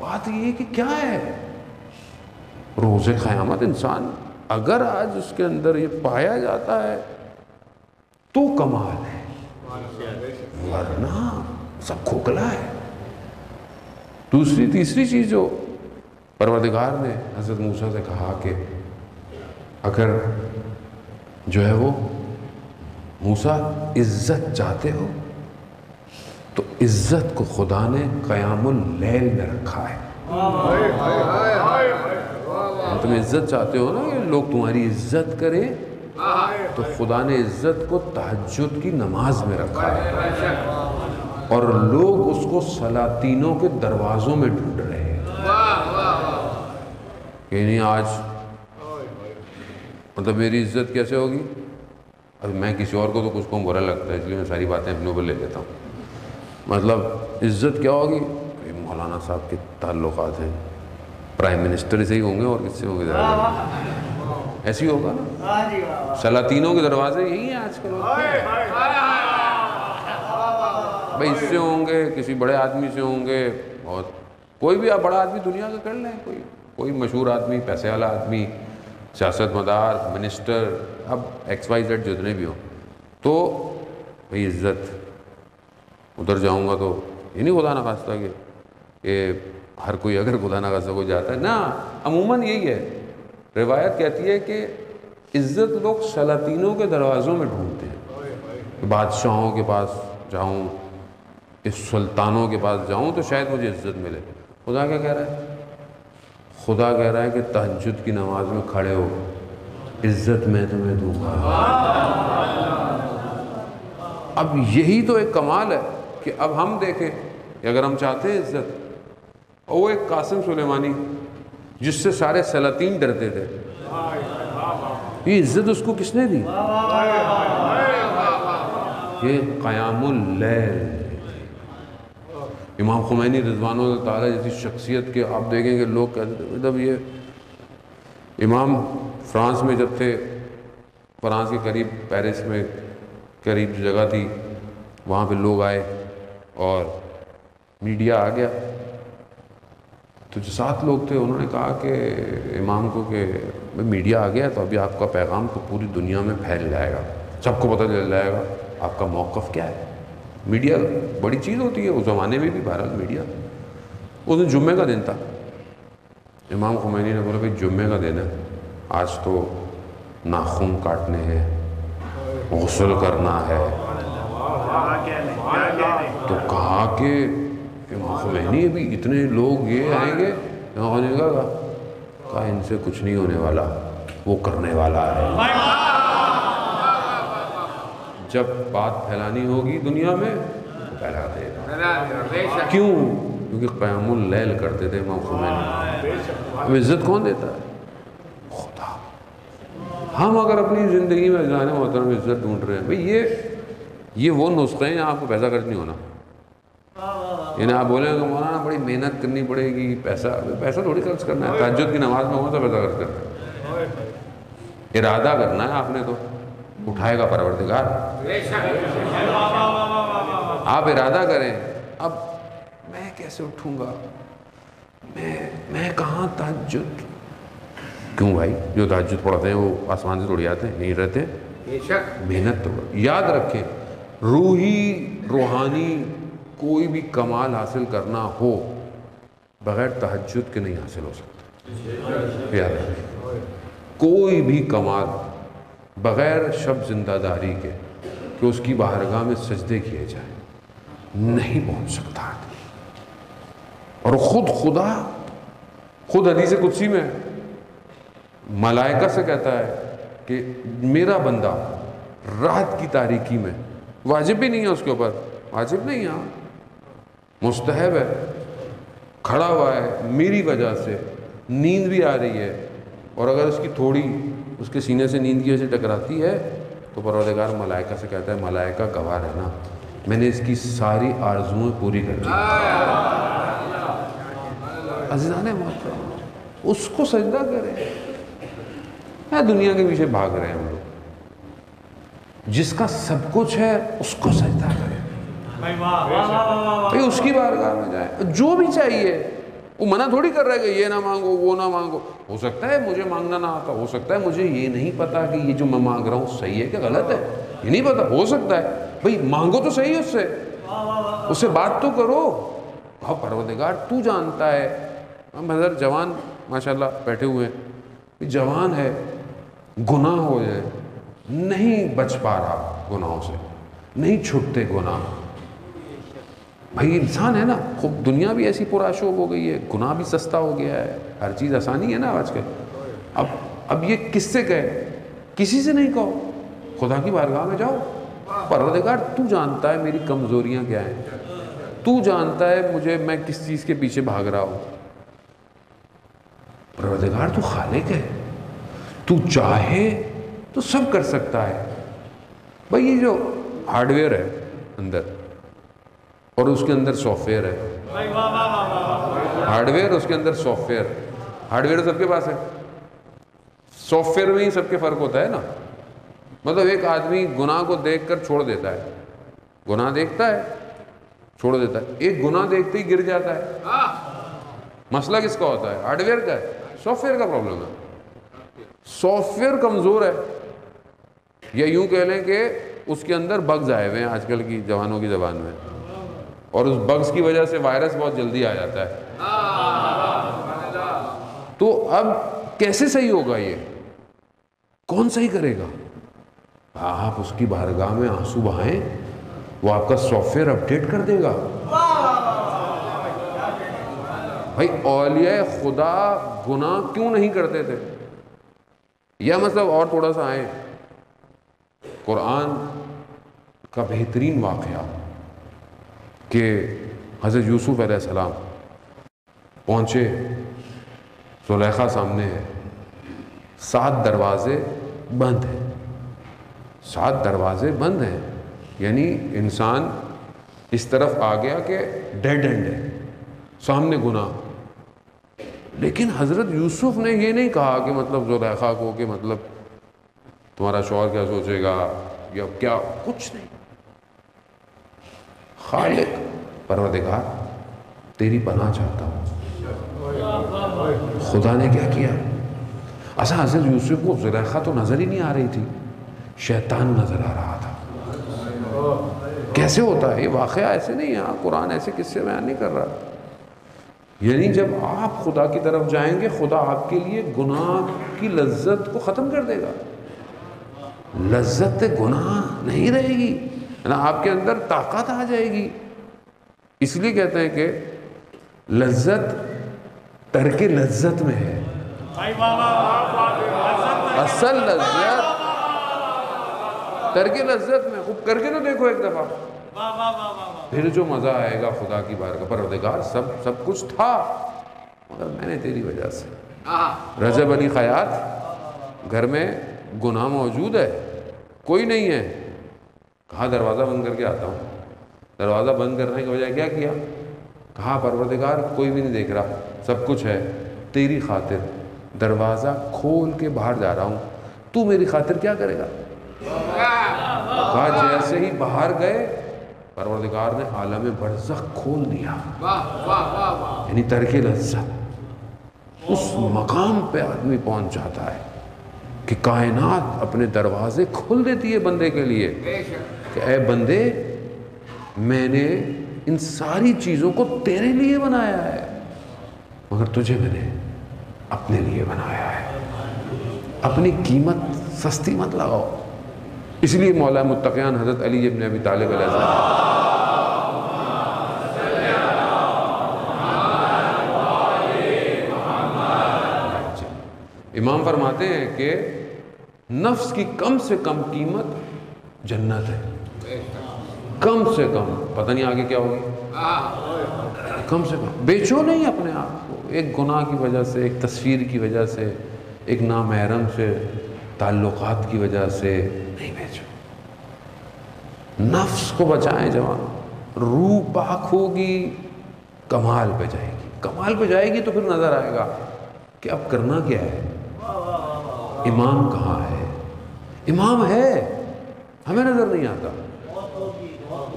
بات یہ کہ کیا ہے؟ روز قیامت انسان اگر آج اس کے اندر یہ پایا جاتا ہے تو کمال ہے، ورنہ سب کھوکھلا ہے۔ تیسری چیز جو پروردگار نے حضرت موسیٰ سے کہا کہ اگر جو ہے وہ موسیٰ عزت چاہتے ہو تو عزت کو خدا نے قیام اللیل میں رکھا ہے۔ تم عزت چاہتے ہو نا کہ لوگ تمہاری عزت کریں، تو خدا نے عزت کو تہجد کی نماز میں رکھا ہے، اور لوگ اس کو سلاطینوں کے دروازوں میں ڈھونڈ رہے ہیں کہ نہیں آج مطلب میری عزت کیسے ہوگی؟ اب میں کسی اور کو تو کچھ کو برا لگتا ہے، اس لیے میں ساری باتیں اپنے اوپر لے لیتا ہوں۔ مطلب عزت کیا ہوگی؟ مولانا صاحب کے تعلقات ہیں، پرائم منسٹر سے ہی ہوں گے اور کس سے ہوں گے؟ ایسی ہوگا نا، سلاطینوں کے دروازے یہی ہیں آج کل، بھائی اس سے ہوں گے، کسی بڑے آدمی سے ہوں گے، اور کوئی بھی آپ بڑا آدمی دنیا کا کر لیں، کوئی مشہور آدمی، پیسے والا آدمی، سیاست مدار، منسٹر، اب XYZ جتنے بھی ہوں، تو بھئی عزت ادھر جاؤں گا تو یہ نہیں خدا نخواستہ کہ ہر کوئی اگر خدا نخواستہ کوئی جاتا ہے نا، عموماً یہی ہے۔ روایت کہتی ہے کہ عزت لوگ سلاطینوں کے دروازوں میں ڈھونڈتے ہیں، بادشاہوں کے پاس جاؤں، اس سلطانوں کے پاس جاؤں تو شاید مجھے عزت ملے۔ خدا کیا کہہ رہا ہے؟ خدا کہہ رہا ہے کہ تہجد کی نماز میں کھڑے ہو، عزت میں تمہیں دوں گا۔ اب یہی تو ایک کمال ہے کہ اب ہم دیکھیں کہ اگر ہم چاہتے ہیں عزت، اور وہ ایک قاسم سلیمانی جس سے سارے سلاطین ڈرتے تھے، یہ عزت اس کو کس نے دی؟ یہ قیام اللیل۔ امام خمینی رضوان اللہ تعالیٰ جیسی شخصیت کے آپ دیکھیں کہ لوگ کہتے تھے، مطلب یہ امام فرانس میں جب تھے، فرانس کے قریب پیرس میں قریب جو جگہ تھی، وہاں پہ لوگ آئے اور میڈیا آ گیا، تو جو 7 لوگ تھے انہوں نے کہا کہ امام کو کہ میڈیا آ گیا تو ابھی آپ کا پیغام تو پوری دنیا میں پھیل جائے گا، سب کو پتہ چل جائے گا آپ کا موقف کیا ہے۔ میڈیا بڑی چیز ہوتی ہے اس زمانے میں بھی، بہرحال میڈیا۔ اس دن جمعے کا دن تھا، امام خمینی نے بولا بھائی جمعے کا دن ہے، آج تو ناخن کاٹنے ہیں، غسل کرنا ہے۔ تو کہا کہ امام خمینی ابھی اتنے لوگ یہ آئیں گے، امام خمینی نے کہا ان سے کچھ نہیں ہونے والا، وہ کرنے والا ہے۔ جب بات پھیلانی ہوگی دنیا میں تو پھیلا دے گا۔ کیوں؟ کیونکہ قیام اللیل کرتے تھے امام خمینی۔ اب عزت کون دیتا ہے؟ خدا۔ ہم اگر اپنی زندگی میں جانے محترم عزت ڈھونڈ رہے ہیں، بھئی یہ وہ نسخے ہیں، آپ کو پیسہ خرچ نہیں ہونا۔ یعنی آپ بولیں کہ مولانا بڑی محنت کرنی پڑے گی، پیسہ تھوڑی خرچ کرنا ہے، تہجد کی نماز میں کون سا پیسہ خرچ کرنا ہے؟ ارادہ کرنا ہے آپ نے، تو اٹھائے گا پروردگار۔ آپ ارادہ کریں، اب میں کیسے اٹھوں گا، میں کہاں تہجد؟ کیوں بھائی؟ جو تہجد پڑھتے ہیں وہ آسمان سے تھوڑی آتے ہیں، نہیں رہتے، محنت تو یاد رکھیں، روحانی کوئی بھی کمال حاصل کرنا ہو بغیر تہجد کے نہیں حاصل ہو سکتا۔ یاد رکھیں، کوئی بھی کمال بغیر شب زندہ داری کے کہ اس کی بارگاہ میں سجدے کیے جائیں نہیں پہنچ سکتا۔ اور خود حدیث قدسی میں ملائکہ سے کہتا ہے کہ میرا بندہ رات کی تاریکی میں، واجب بھی نہیں ہے اس کے اوپر، واجب نہیں ہے، مستحب ہے، کھڑا ہوا ہے، میری وجہ سے نیند بھی آ رہی ہے، اور اگر اس کی تھوڑی اس کے سینے سے نیند کی وجہ سے ٹکراتی ہے تو پروردگار ملائکہ سے کہتا ہے ملائکہ گواہ رہنا، میں نے اس کی ساری آرزویں پوری کر دی۔ عزیزان محترم، اس کو سجدہ کریں۔ میں دنیا کے پیچھے بھاگ رہے ہیں ہم لوگ، جس کا سب کچھ ہے اس کو سجدہ کریں، بھئی اس کی بارگاہ میں جائیں، جو بھی چاہیے۔ وہ منع تھوڑی کر رہا ہے کہ یہ نہ مانگو، وہ نہ مانگو۔ ہو سکتا ہے مجھے مانگنا نہ آتا، ہو سکتا ہے مجھے یہ نہیں پتا کہ یہ جو میں مانگ رہا ہوں صحیح ہے کہ غلط ہے، یہ نہیں پتا، ہو سکتا ہے۔ بھئی مانگو تو صحیح اس سے بات تو کرو۔ پروردگار تو جانتا ہے۔ ہم حضرت جوان ماشاءاللہ بیٹھے ہوئے ہیں، جوان ہے، گناہ ہو جائے، نہیں بچ پا رہا گناہوں سے، نہیں چھٹتے گناہ۔ بھائی انسان ہے نا، خوب دنیا بھی ایسی پرآشوب ہو گئی ہے، گناہ بھی سستا ہو گیا ہے، ہر چیز آسانی ہے نا آج کل۔ اب یہ کس سے کہے؟ کسی سے نہیں کہو، خدا کی بارگاہ میں جاؤ۔ پروردگار تو جانتا ہے میری کمزوریاں کیا ہیں، تو جانتا ہے میں کس چیز کے پیچھے بھاگ رہا ہوں۔ پروردگار تو خالق ہے، تو چاہے تو سب کر سکتا ہے۔ بھائی یہ جو ہارڈ ویئر ہے اندر اور اس کے اندر سافٹ ویئر ہے، ہارڈ ویئر اس کے اندر سافٹ ویئر، ہارڈ ویئر سب کے پاس ہے، سافٹ ویئر میں ہی سب کے فرق ہوتا ہے نا۔ مطلب ایک آدمی گناہ کو دیکھ کر چھوڑ دیتا ہے، گناہ دیکھتا ہے چھوڑ دیتا ہے، ایک گناہ دیکھتے ہی گر جاتا ہے۔ مسئلہ کس کا ہوتا ہے؟ ہارڈ ویئر کا ہے، سافٹ ویئر کا پرابلم ہے۔ سافٹ ویئر کمزور ہے، یا یوں کہہ لیں کہ اس کے اندر بگز آئے ہوئے ہیں آج کل کی جوانوں کی زبان میں، اور اس بگز کی وجہ سے وائرس بہت جلدی آ جاتا ہے۔ تو اب کیسے صحیح ہوگا؟ یہ کون صحیح کرے گا؟ آپ اس کی بارگاہ میں آنسو بہائیں، وہ آپ کا سافٹ ویئر اپڈیٹ کر دے گا۔ بھائی اولیاء خدا گناہ کیوں نہیں کرتے تھے؟ یا مطلب اور تھوڑا سا آئیں، قرآن کا بہترین واقعہ کہ حضرت یوسف علیہ السلام پہنچے، زلیخا سامنے ہے، 7 دروازے بند ہیں، 7 دروازے بند ہیں، یعنی انسان اس طرف آ گیا کہ ڈیڈ اینڈ ہے، سامنے گناہ. لیکن حضرت یوسف نے یہ نہیں کہا کہ مطلب زلیخا کو کہ مطلب تمہارا شوہر کیا سوچے گا یا کیا، کچھ نہیں. خالق پروردگار تیری پناہ چاہتا ہوں. خدا نے کیا کیا؟ اصلا حضرت یوسف کو زلیخا تو نظر ہی نہیں آ رہی تھی، شیطان نظر آ رہا تھا. کیسے ہوتا ہے یہ واقعہ؟ ایسے نہیں ہے، قرآن ایسے قصے بیان نہیں کر رہا. یعنی جب آپ خدا کی طرف جائیں گے، خدا آپ کے لیے گناہ کی لذت کو ختم کر دے گا. لذت گناہ نہیں رہے گی، آپ کے اندر طاقت آ جائے گی. اس لیے کہتے ہیں کہ لذت ترک لذت میں ہے. اصل لذت ترک لذت میں. خوب کر کے تو دیکھو ایک دفعہ، پھر جو مزہ آئے گا خدا کی بارگاہ. پروردگار سب کچھ تھا مگر میں نے تیری وجہ سے. رجب علی خیاط گھر میں گناہ موجود ہے، کوئی نہیں ہے، کہا دروازہ بند کر کے آتا ہوں. دروازہ بند کرنے کی وجہ کیا کیا؟ کہا پروردگار کوئی بھی نہیں دیکھ رہا، سب کچھ ہے، تیری خاطر دروازہ کھول کے باہر جا رہا ہوں، تو میری خاطر کیا کرے گا؟ کہا جیسے ہی باہر گئے پروردگار نے عالم برزخ کھول دیا. یعنی ترک لذت اس مقام پہ آدمی پہنچ جاتا ہے کہ کائنات اپنے دروازے کھول دیتی ہے بندے کے لیے کہ اے بندے، میں نے ان ساری چیزوں کو تیرے لیے بنایا ہے مگر تجھے میں نے اپنے لیے بنایا ہے. اپنی قیمت سستی مت لگاؤ. اس لیے مولا متقیان حضرت علی ابن ابی طالب علیہ السلام امام فرماتے ہیں کہ نفس کی کم سے کم قیمت جنت ہے. کم سے کم، پتہ نہیں آگے کیا ہوگی. کم سے کم بیچو نہیں اپنے آپ کو ایک گناہ کی وجہ سے، ایک تصویر کی وجہ سے، ایک نامحرم سے تعلقات کی وجہ سے نہیں بیچو. نفس کو بچائیں جوان. روح پاک ہوگی کمال پہ جائے گی. کمال پہ جائے گی تو پھر نظر آئے گا کہ اب کرنا کیا ہے. امام کہاں ہے؟ امام ہے، ہمیں نظر نہیں آتا.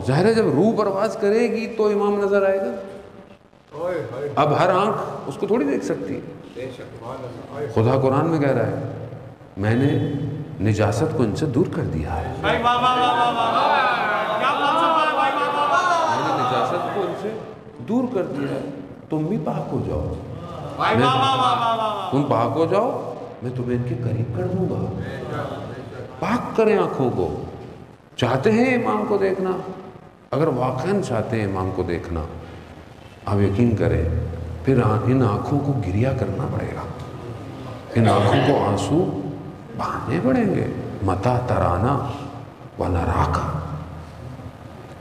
ظاہر ہے جب روح پرواز کرے گی تو امام نظر آئے گا. اب ہر آنکھ اس کو تھوڑی دیکھ سکتی ہے. خدا قرآن میں کہہ رہا ہے میں نے نجاست کو ان سے دور کر دیا ہے. میں نے نجاست کو ان سے دور کر دیا ہے. تم بھی پاک ہو جاؤ، تم پاک ہو جاؤ، میں تمہیں ان کے قریب کر دوں گا. پاک کریں آنکھوں کو. چاہتے ہیں امام کو دیکھنا؟ اگر واقعاً چاہتے ہیں امام کو دیکھنا، آپ یقین کریں پھر ان آنکھوں کو گریہ کرنا پڑے گا. ان آنکھوں کو آنسو بہانے پڑیں گے. متا ترانا و نراکا،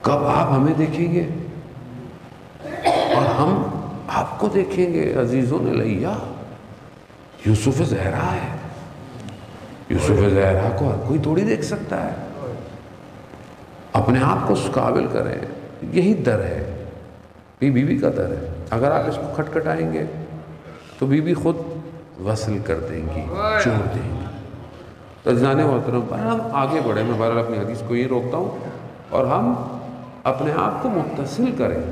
کب آپ ہمیں دیکھیں گے اور ہم آپ کو دیکھیں گے. عزیزوں نے لیا یوسف زہرا ہے. یوسف زہرا کو ہر کوئی تھوڑی دیکھ سکتا ہے. اپنے آپ کو اس قابل کریں. یہی در ہے، یہ بیوی کا در ہے. اگر آپ اس کو کھٹکھٹائیں گے تو بیوی خود وصل کر دیں گی، چھوڑ دیں گی. تو جنان محترم پر ہم آگے بڑھیں. میں بہرحال اپنی حدیث کو یہ روکتا ہوں اور ہم اپنے آپ کو متصل کریں.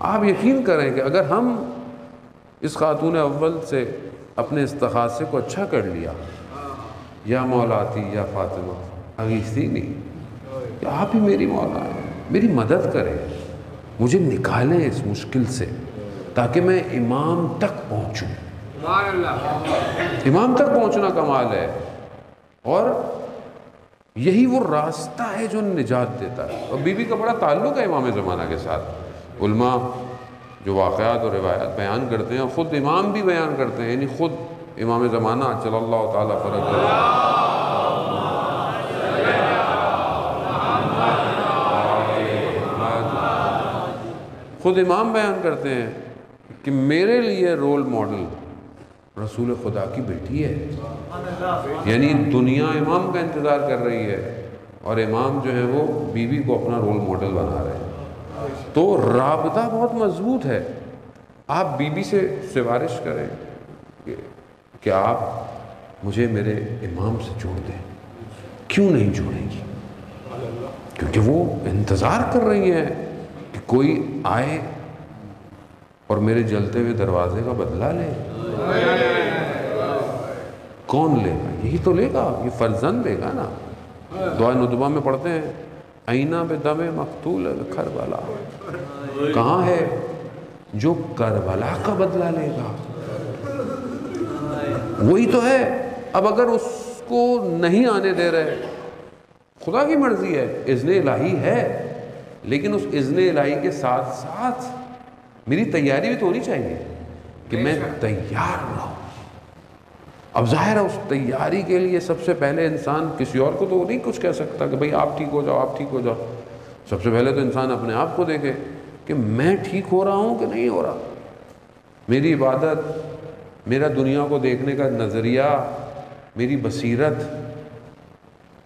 آپ یقین کریں کہ اگر ہم اس خاتون اول سے اپنے استخاصے کو اچھا کر لیا، یا مولاتی یا فاطمہ اغیثینی، کہ آپ ہی میری مولا ہیں، میری مدد کریں، مجھے نکالیں اس مشکل سے تاکہ میں امام تک پہنچوں. امام تک پہنچنا کمال ہے اور یہی وہ راستہ ہے جو نجات دیتا ہے. اور بیوی کا بڑا تعلق ہے امام زمانہ کے ساتھ. علماء جو واقعات اور روایات بیان کرتے ہیں، خود امام بھی بیان کرتے ہیں. یعنی خود امام زمانہ صلی اللہ تعالیٰ فرض خود امام بیان کرتے ہیں کہ میرے لیے رول ماڈل رسول خدا کی بیٹی ہے، یعنی دنیا امام کا انتظار کر رہی ہے اور امام جو ہے وہ بیوی کو اپنا رول ماڈل بنا رہے ہیں۔ تو رابطہ بہت مضبوط ہے۔ آپ بیوی سے سفارش کریں کہ آپ مجھے میرے امام سے جوڑ دیں، کیوں نہیں جوڑیں گی؟ کیونکہ وہ انتظار کر رہی ہیں کہ کوئی آئے اور میرے جلتے ہوئے دروازے کا بدلہ لے۔ کون لے گا؟ یہی تو لے گا، یہ فرزند لے گا نا۔ دعا ندبہ میں پڑھتے ہیں آئینہ بے دم مقتول کربلا، کہاں ہے جو کربلا کا بدلہ لے گا؟ وہی تو ہے۔ اب اگر اس کو نہیں آنے دے رہے، خدا کی مرضی ہے، اذن الہی ہے، لیکن اس اذن الہی کے ساتھ ساتھ میری تیاری بھی تو ہونی چاہیے کہ میں تیار رہوں۔ اب ظاہر ہے اس تیاری کے لیے سب سے پہلے انسان کسی اور کو تو نہیں کچھ کہہ سکتا کہ بھئی آپ ٹھیک ہو جاؤ، آپ ٹھیک ہو جاؤ۔ سب سے پہلے تو انسان اپنے آپ کو دیکھے کہ میں ٹھیک ہو رہا ہوں کہ نہیں ہو رہا۔ میری عبادت، میرا دنیا کو دیکھنے کا نظریہ، میری بصیرت،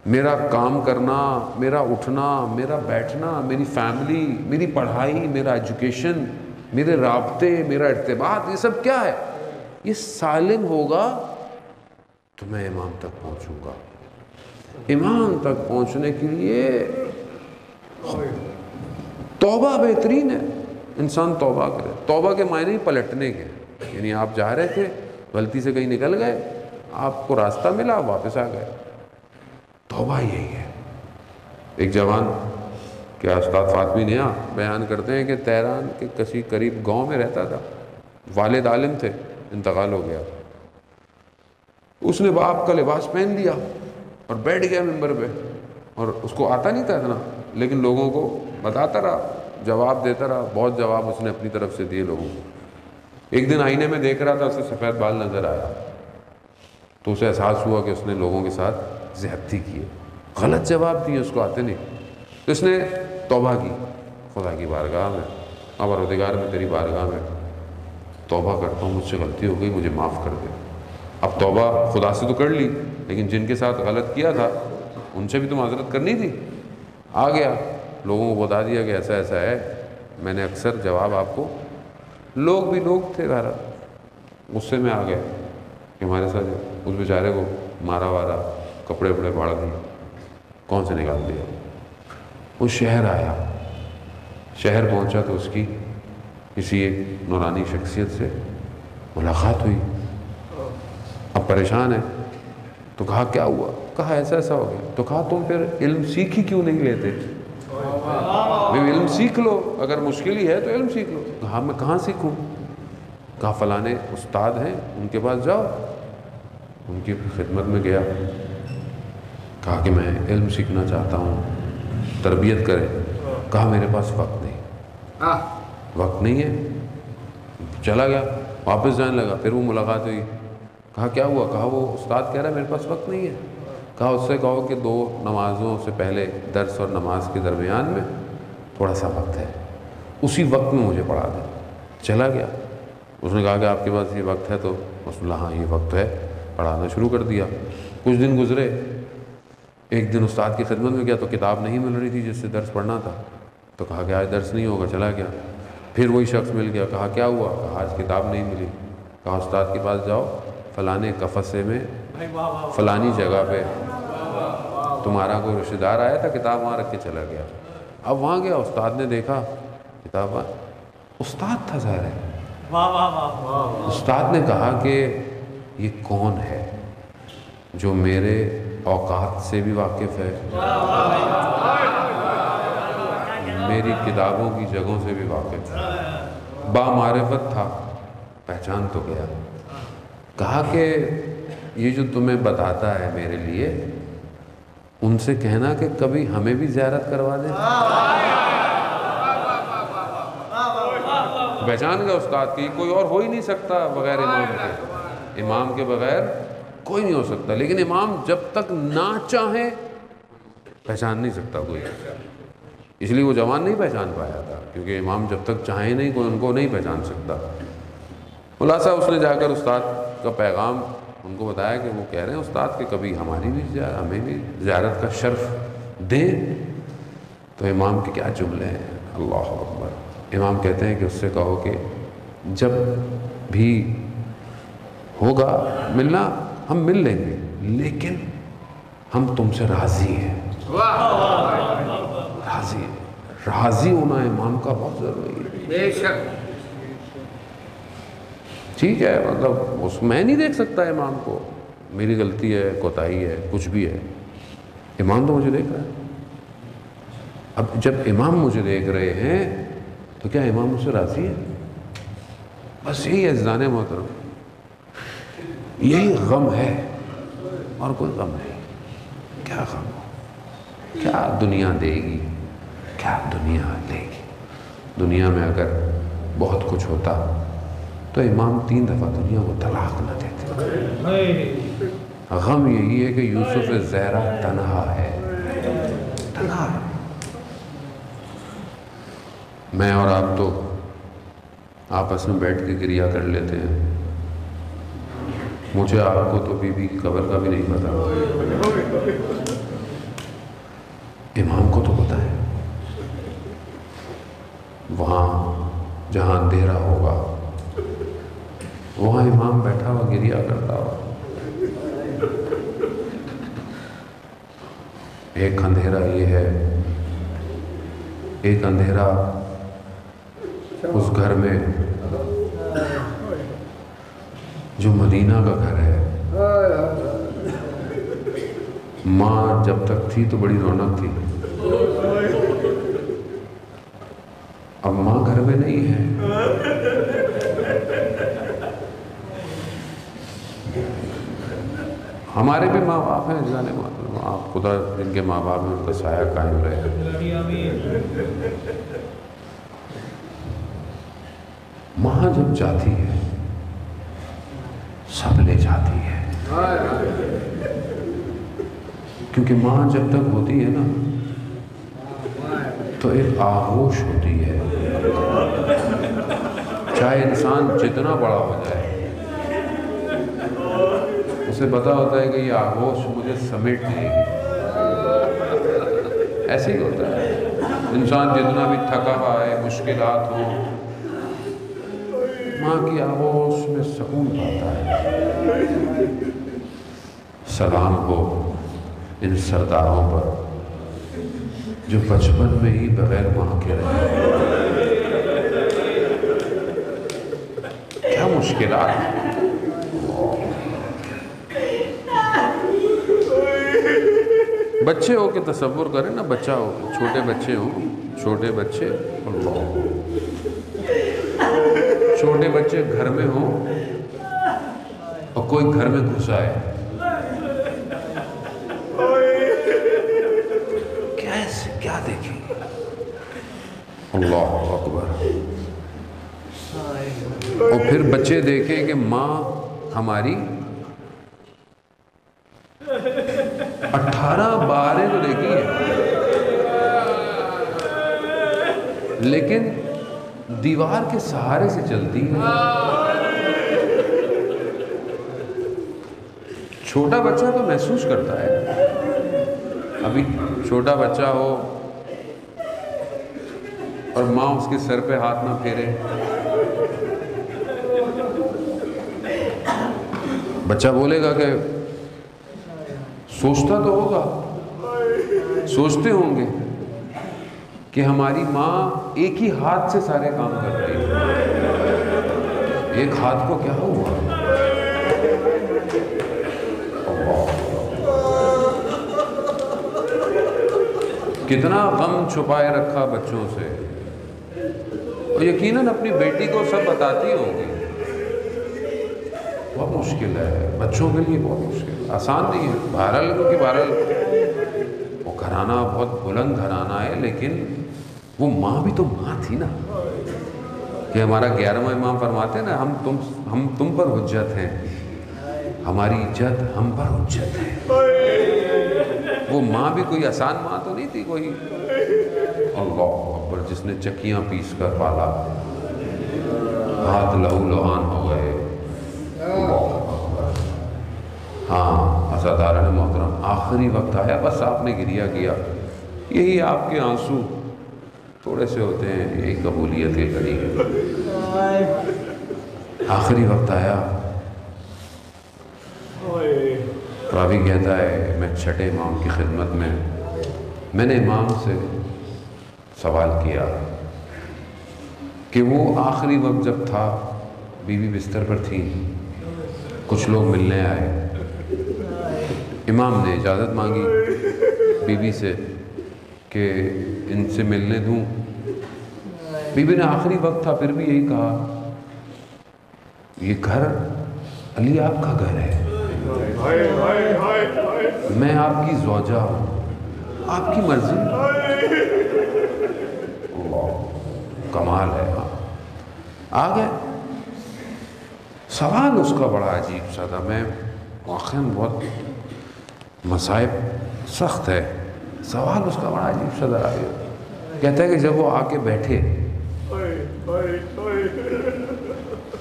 میرا کام کرنا، میرا اٹھنا، میرا بیٹھنا، میری فیملی، میری پڑھائی، میرا ایجوکیشن، میرے رابطے، میرا ارتباط، یہ سب کیا ہے؟ یہ سالم ہوگا تو میں امام تک پہنچوں گا۔ امام تک پہنچنے کے لیے توبہ بہترین ہے، انسان توبہ کرے۔ توبہ کے معنی پلٹنے کے، یعنی آپ جا رہے تھے، غلطی سے کہیں نکل گئے، آپ کو راستہ ملا، واپس آ گئے۔ توبہ یہی ہے۔ ایک جوان کیا استاد فاطمی نیا بیان کرتے ہیں کہ تہران کے کسی قریب گاؤں میں رہتا تھا، والد عالم تھے، انتقال ہو گیا۔ اس نے باپ کا لباس پہن لیا اور بیٹھ گیا ممبر پہ، اور اس کو آتا نہیں تھا اتنا، لیکن لوگوں کو بتاتا رہا، جواب دیتا رہا، بہت جواب اس نے اپنی طرف سے دیے لوگوں کو۔ ایک دن آئینے میں دیکھ رہا تھا، اسے سفید بال نظر آیا، تو اسے احساس ہوا کہ اس نے لوگوں کے ساتھ زیادتی کی ہے، غلط جواب دیے، اس کو آتے نہیں۔ تو اس نے توبہ کی خدا کی بارگاہ میں، پروردگار میں تیری بارگاہ میں توبہ کرتا ہوں، مجھ سے غلطی ہو گئی، مجھے معاف کر دے۔ اب توبہ خدا سے تو کر لی، لیکن جن کے ساتھ غلط کیا تھا ان سے بھی تو معذرت کرنی تھی۔ آ گیا، لوگوں کو بتا دیا کہ ایسا ایسا ہے، میں نے اکثر جواب آپ کو، لوگ بھی لوگ تھے گھر، غصے میں آ گئے کہ ہمارے ساتھ اس بیچارے کو مارا وارا، کپڑے وپڑے پھاڑ دیے، کون سے نکال دیا۔ وہ شہر آیا، شہر پہنچا تو اس کی کسی ایک نورانی شخصیت سے ملاقات ہوئی۔ اب پریشان ہے، تو کہا کیا ہوا؟ کہا ایسا ایسا ہو گیا۔ تو کہا تم پھر علم سیکھ ہی کیوں نہیں لیتے؟ علم سیکھ لو، اگر مشکل ہی ہے تو علم سیکھ لو۔ کہا میں کہاں سیکھوں؟ کہا فلانے استاد ہیں، ان کے پاس جاؤ۔ ان کی خدمت میں گیا، کہا کہ میں علم سیکھنا چاہتا ہوں، تربیت کرے۔ کہا میرے پاس وقت نہیں، وقت نہیں ہے۔ چلا گیا، واپس جانے لگا، پھر وہ ملاقات ہوئی۔ کہا کیا ہوا؟ کہا وہ استاد کہہ رہا ہے میرے پاس وقت نہیں ہے۔ کہا اس سے کہو کہ 2 نمازوں سے پہلے درس اور نماز کے درمیان میں تھوڑا سا وقت ہے، اسی وقت میں مجھے پڑھا دے۔ چلا گیا، اس نے کہا کہ آپ کے پاس یہ وقت ہے؟ تو اس نے ہاں یہ وقت ہے، پڑھانا شروع کر دیا۔ کچھ دن گزرے، ایک دن استاد کی خدمت میں گیا تو کتاب نہیں مل رہی تھی جس سے درس پڑھنا تھا، تو کہا کہ آج درس نہیں ہوگا، چلا گیا۔ پھر وہی شخص مل گیا، کہا کیا ہوا؟ کہا آج کتاب نہیں ملی۔ کہا استاد کے پاس جاؤ، فلانے قفصے میں فلانی جگہ پہ تمہارا کوئی رشتہ دار آیا تھا، کتاب وہاں رکھ کے چلا گیا۔ اب وہاں گیا، استاد نے دیکھا کتاب، استاد تھا ظاہر ہے۔ استاد نے کہا کہ یہ کون ہے جو میرے اوقات سے بھی واقف ہے، میری کتابوں کی جگہوں سے بھی واقف ہے، بامعرفت تھا، پہچان تو گیا۔ کہا کہ یہ جو تمہیں بتاتا ہے میرے لیے، ان سے کہنا کہ کبھی ہمیں بھی زیارت کروا دیں۔ پہچان گیا استاد کی، کوئی اور ہو ہی نہیں سکتا بغیر امام کے، امام کے بغیر کوئی نہیں ہو سکتا، لیکن امام جب تک نہ چاہیں پہچان نہیں سکتا کوئی۔ اس لیے وہ جوان نہیں پہچان پایا تھا، کیونکہ امام جب تک چاہے نہیں کوئی ان کو نہیں پہچان سکتا۔ خلاصہ اس نے جا کر استاد کا پیغام ان کو بتایا کہ وہ کہہ رہے ہیں استاد کہ کبھی ہماری بھی ہمیں بھی زیارت کا شرف دیں۔ تو امام کے کیا جملے ہیں، اللہ اکبر۔ امام کہتے ہیں کہ اس سے کہو کہ جب بھی ہوگا ملنا ہم مل لیں گے، لیکن ہم تم سے راضی ہیں، راضی ہیں۔ راضی ہونا امام کا بہت ضروری ہے۔ بے شک ٹھیک ہے، مطلب اس میں نہیں دیکھ سکتا امام کو، میری غلطی ہے، کوتاہی ہے، کچھ بھی ہے، امام تو مجھے دیکھ رہا ہے۔ اب جب امام مجھے دیکھ رہے ہیں تو کیا امام مجھ سے راضی ہے؟ بس یہی عزیزان محترم، یہی غم ہے اور کوئی غم نہیں۔ کیا غم ہو، کیا دنیا دے گی، کیا دنیا لے گی۔ دنیا میں اگر بہت کچھ ہوتا تو امام 3 دفعہ دنیا کو طلاق نہ دیتے۔ غم یہی ہے کہ یوسف زہرا تنہا ہے، تنہا ہے۔ میں اور آپ تو آپس میں بیٹھ کے گریہ کر لیتے ہیں، مجھے آپ کو تو بی بی کی قبر کا بھی نہیں پتا، امام کو تو پتا ہے۔ وہاں جہاں اندھیرا ہوگا وہاں امام بیٹھا ہوا گریہ کرتا ہوا۔ ایک اندھیرا یہ ہے، ایک اندھیرا اس گھر میں جو مدینہ کا گھر ہے۔ ماں جب تک تھی تو بڑی رونق تھی، اب ماں گھر میں نہیں ہے۔ ہمارے بھی ماں باپ ہیں جانے محترم، آپ خدا جن کے ماں باپ ہیں ان کا سایہ قائم رہے۔ ماں جب جاتی ہے سب لے جاتی ہے، کیونکہ ماں جب تک ہوتی ہے نا تو ایک آغوش ہوتی ہے، چاہے انسان جتنا بڑا ہو جائے اسے پتا ہوتا ہے کہ یہ آغوش مجھے سمیٹ لے گی۔ ایسے ہی ہوتا ہے، انسان جتنا بھی تھکا ہوا ہے، مشکلات ہوں، ماں کی آغوش میں سکون پاتا ہے۔ سلام ہو ان سرداروں پر جو بچپن میں ہی بغیر ماں کے رہے۔ کیا مشکلات، بچے ہو کے تصور کریں نا، بچہ ہو کے، چھوٹے بچے ہوں، چھوٹے بچے، اللہ، چھوٹے بچے گھر میں ہوں اور کوئی گھر میں گھس آئے، کیا دیکھیں گے؟ اللہ اکبر۔ اور پھر بچے دیکھیں کہ ماں ہماری 18 باریں تو دیکھی ہے، لیکن دیوار کے سہارے سے چلتی ہے۔ چھوٹا بچہ تو محسوس کرتا ہے، ابھی چھوٹا بچہ ہو اور ماں اس کے سر پہ ہاتھ نہ پھیرے، بچہ بولے گا کہ سوچتا تو ہوگا، سوچتے ہوں گے کہ ہماری ماں ایک ہی ہاتھ سے سارے کام کرتی ہے، ایک ہاتھ کو کیا ہوا؟ کتنا غم چھپائے رکھا بچوں سے، اور یقیناً اپنی بیٹی کو سب بتاتی ہوں گی۔ بہت مشکل ہے بچوں کے لیے، بہت مشکل، آسان نہیں ہے۔ بہرحال کیونکہ بہرحال وہ گھرانہ بہت بلند گھرانہ ہے، لیکن وہ ماں بھی تو ماں تھی نا، کہ ہمارا 11واں امام فرماتے ہیں نا، ہم تم پر حجت ہیں، ہماری عزت ہم پر حجت ہے۔ وہ ماں بھی کوئی آسان ماں تو نہیں تھی کوئی، اللہ اکبر، جس نے چکیاں پیس کر پالا، ہاتھ لہو لہان ہو گئے۔ اللہ اکبر۔ ہاں عزاداران محترم، آخری وقت آیا، بس آپ نے گریہ کیا، یہی آپ کے آنسو تھوڑے سے ہوتے ہیں، یہی قبولیت کے گھڑی ہے۔ آخری وقت آیا، راوی کہتا ہے میں چھٹے امام کی خدمت میں نے امام سے سوال کیا کہ وہ آخری وقت جب تھا، بیوی بستر پر تھی، کچھ لوگ ملنے آئے، امام نے اجازت مانگی بیوی سے کہ ان سے ملنے دوں، بیوی نے آخری وقت تھا پھر بھی یہی کہا، یہ گھر علی آپ کا گھر ہے، میں آپ کی زوجہ ہوں، آپ کی مرضی۔ اللہ کمال ہے۔ ہاں آ گئے، سوال اس کا بڑا عجیب سا تھا، میں واقعاً بہت مصائب سخت ہے، سوال اس کا بڑا عجیب سا تھا۔ کہتا ہے کہ جب وہ آ کے بیٹھے،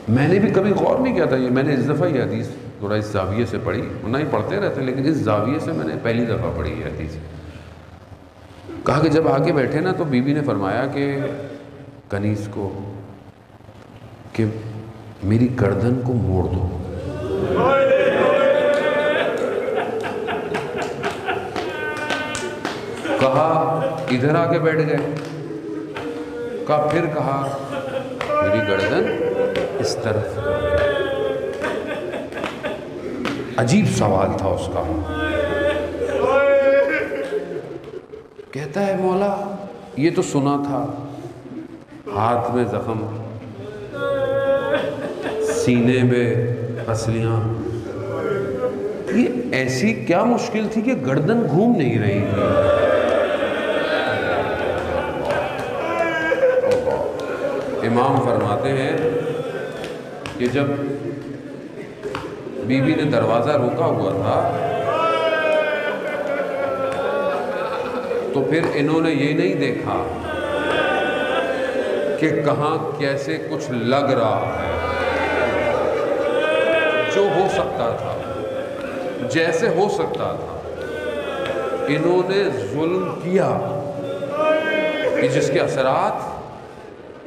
میں نے بھی کبھی غور نہیں کیا تھا، یہ میں نے اس دفعہ یہ حدیث تھوڑا اس زاویے سے پڑھی، نہ ہی پڑھتے رہتے لیکن اس زاویے سے میں نے پہلی دفعہ پڑھی یہ حدیث۔ کہا کہ جب آگے بیٹھے نا تو بیوی نے فرمایا کہ کنیز کو کہ میری گردن کو موڑ دو۔ کہا ادھر آ کے بیٹھ گئے، کہا پھر کہا میری گردن اس طرف۔ عجیب سوال تھا اس کا۔ کہتا ہے مولا یہ تو سنا تھا، ہاتھ میں زخم، سینے میں پسلیاں، یہ ایسی کیا مشکل تھی کہ گردن گھوم نہیں رہی تھی؟ امام فرماتے ہیں کہ جب بیوی نے دروازہ روکا ہوا تھا تو پھر انہوں نے یہ نہیں دیکھا کہ کہاں کیسے کچھ لگ رہا ہے، جو ہو سکتا تھا، جیسے ہو سکتا تھا، انہوں نے ظلم کیا کہ جس کے اثرات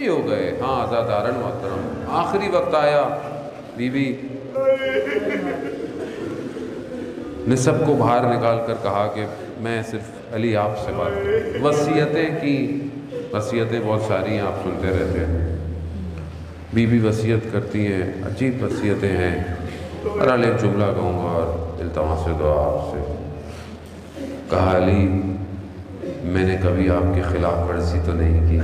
یہ ہو گئے۔ ہاں عزاداران محترم، آخری وقت آیا، بیوی نے سب کو باہر نکال کر کہا کہ میں صرف علی آپ سے بات کروں، وصیتیں کی، وصیتیں بہت ساری ہیں، آپ سنتے رہتے ہیں، بیوی وصیت کرتی ہیں، عجیب وصیتیں ہیں۔ بہرحال ایک جملہ کہوں گا اور التماس دعا آپ سے۔ کہا علی میں نے کبھی آپ کی خلاف ورزی تو نہیں کی،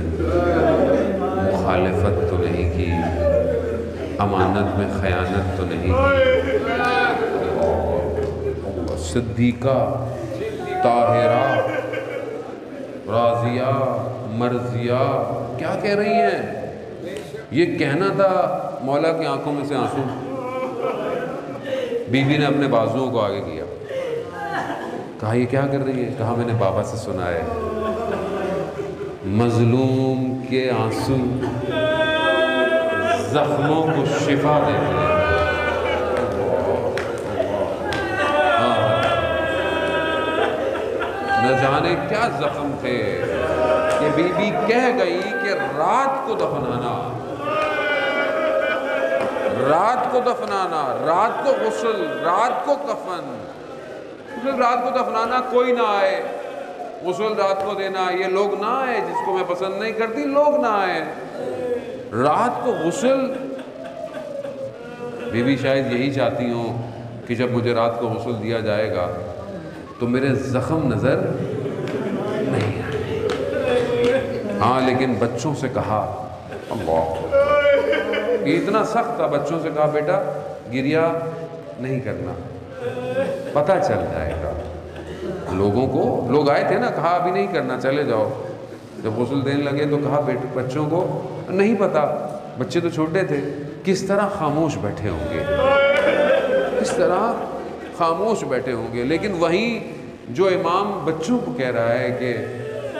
مخالفت تو نہیں کی، امانت میں خیانت تو نہیں کی۔ صدیقہ، طاہرہ، راضیہ، مرضیہ، کیا کہہ رہی ہیں؟ یہ کہنا تھا مولا کی آنکھوں میں سے آنسو۔ بیوی نے اپنے بازوؤں کو آگے کیا، کہا یہ کیا کر رہی ہے؟ کہا میں نے بابا سے سنا ہے مظلوم کے آنسو زخموں کو شفا دیتے ہیں۔ نہ جانے کیا زخم تھے کہ بی بی کہہ گئی کہ رات کو دفنانا، رات کو دفنانا، رات کو غسل، رات کو کفن، رات کو دفنانا، کوئی نہ آئے، غسل رات کو دینا، یہ لوگ نہ آئے، جس کو میں پسند نہیں کرتی لوگ نہ آئے، رات کو غسل۔ بیوی شاید یہی چاہتی ہوں کہ جب مجھے رات کو غسل دیا جائے گا تو میرے زخم نظر نہیں آئے۔ ہاں لیکن بچوں سے کہا، اللہ یہ اتنا سخت تھا، بچوں سے کہا بیٹا گریہ نہیں کرنا، پتہ چل جائے گا لوگوں کو۔ لوگ آئے تھے نا، کہا ابھی نہیں کرنا، چلے جاؤ۔ جب غسل دینے لگے تو کہا بچوں کو نہیں پتا، بچے تو چھوٹے تھے، کس طرح خاموش بیٹھے ہوں گے، کس طرح خاموش بیٹھے ہوں گے۔ لیکن وہیں جو امام بچوں کو کہہ رہا ہے کہ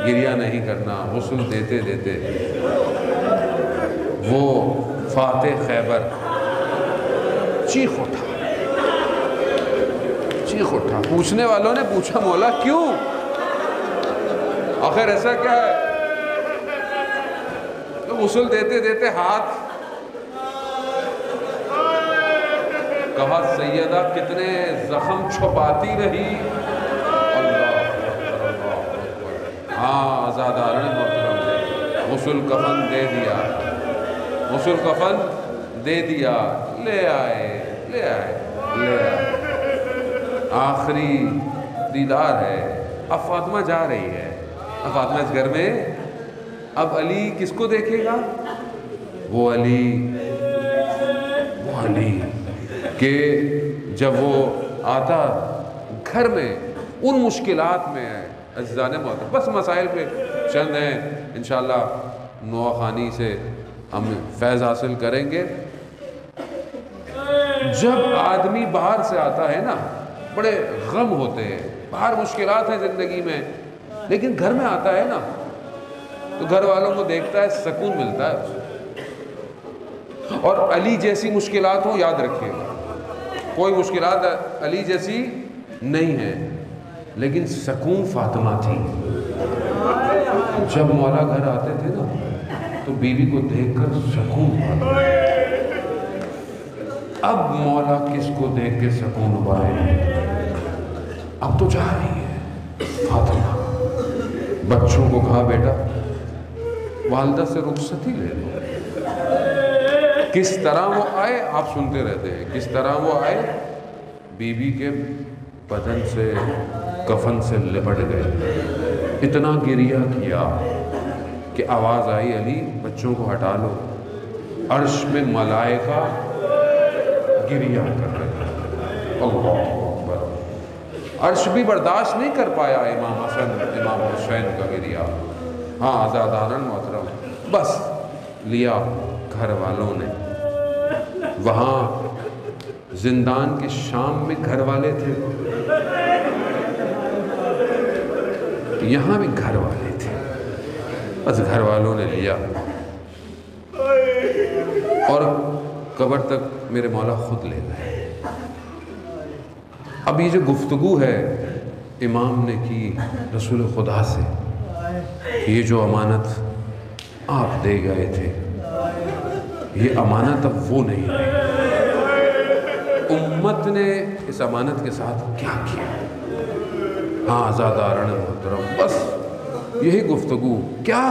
گریہ نہیں کرنا. غسل دیتے دیتے وہ فاتح خیبر چیخ اٹھا. پوچھنے والوں نے پوچھا مولا کیوں؟ آخر ایسا کیا ہے؟ تو غسل دیتے دیتے ہاتھ کہا سیدہ کتنے زخم چھپاتی رہی. اللہ اکبر اللہ اکبر. ہاں آزادارن محترم غسل کفن دے دیا. غسل کفن دے دیا. لے آئے. آخری دیدار ہے. اب فاطمہ جا رہی ہے. اب فاطمہ اس گھر میں. اب علی کس کو دیکھے گا؟ وہ علی کہ جب وہ آتا گھر میں ان مشکلات میں ہے. عزیزان محترم بس مسائل پہ چند ہیں انشاءاللہ نوح خانی سے ہم فیض حاصل کریں گے. جب آدمی باہر سے آتا ہے نا بڑے غم ہوتے ہیں, باہر مشکلات ہیں زندگی میں, لیکن گھر میں آتا ہے نا تو گھر والوں کو دیکھتا ہے سکون ملتا ہے اسے. اور علی جیسی مشکلات ہوں یاد رکھیے گا, کوئی مشکلات علی جیسی نہیں ہے, لیکن سکون فاطمہ تھی. جب مولا گھر آتے تھے نا تو بیوی کو دیکھ کر سکون پاتا. اب مولا کس کو دیکھ کے سکون پائے؟ اب تو جا رہی ہے فاطمہ. بچوں کو کہا بیٹا والدہ سے رخصتی لے لو. کس طرح وہ آئے آپ سنتے رہتے ہیں, کس طرح وہ آئے بیوی کے بدن سے کفن سے لپٹ گئے. اتنا گریہ کیا کہ آواز آئی علی بچوں کو ہٹا لو. عرش میں ملائکہ گریہ کر رہے ہیں. اللہ اکبر. عرش بھی برداشت نہیں کر پایا امام حسن امام حسین کا گریہ. ہاں آزادارن محترم بس لیا گھر والوں نے. وہاں زندان کے شام میں گھر والے تھے, یہاں بھی گھر والے تھے. بس گھر والوں نے لیا اور قبر تک میرے مولا خود لے گئے. اب یہ جو گفتگو ہے امام نے کی رسول خدا سے, یہ جو امانت آپ دے گئے تھے یہ امانت اب وہ نہیں رہی. امت نے اس امانت کے ساتھ کیا کیا؟ ہاں آزادارن محترم بس یہی گفتگو. کیا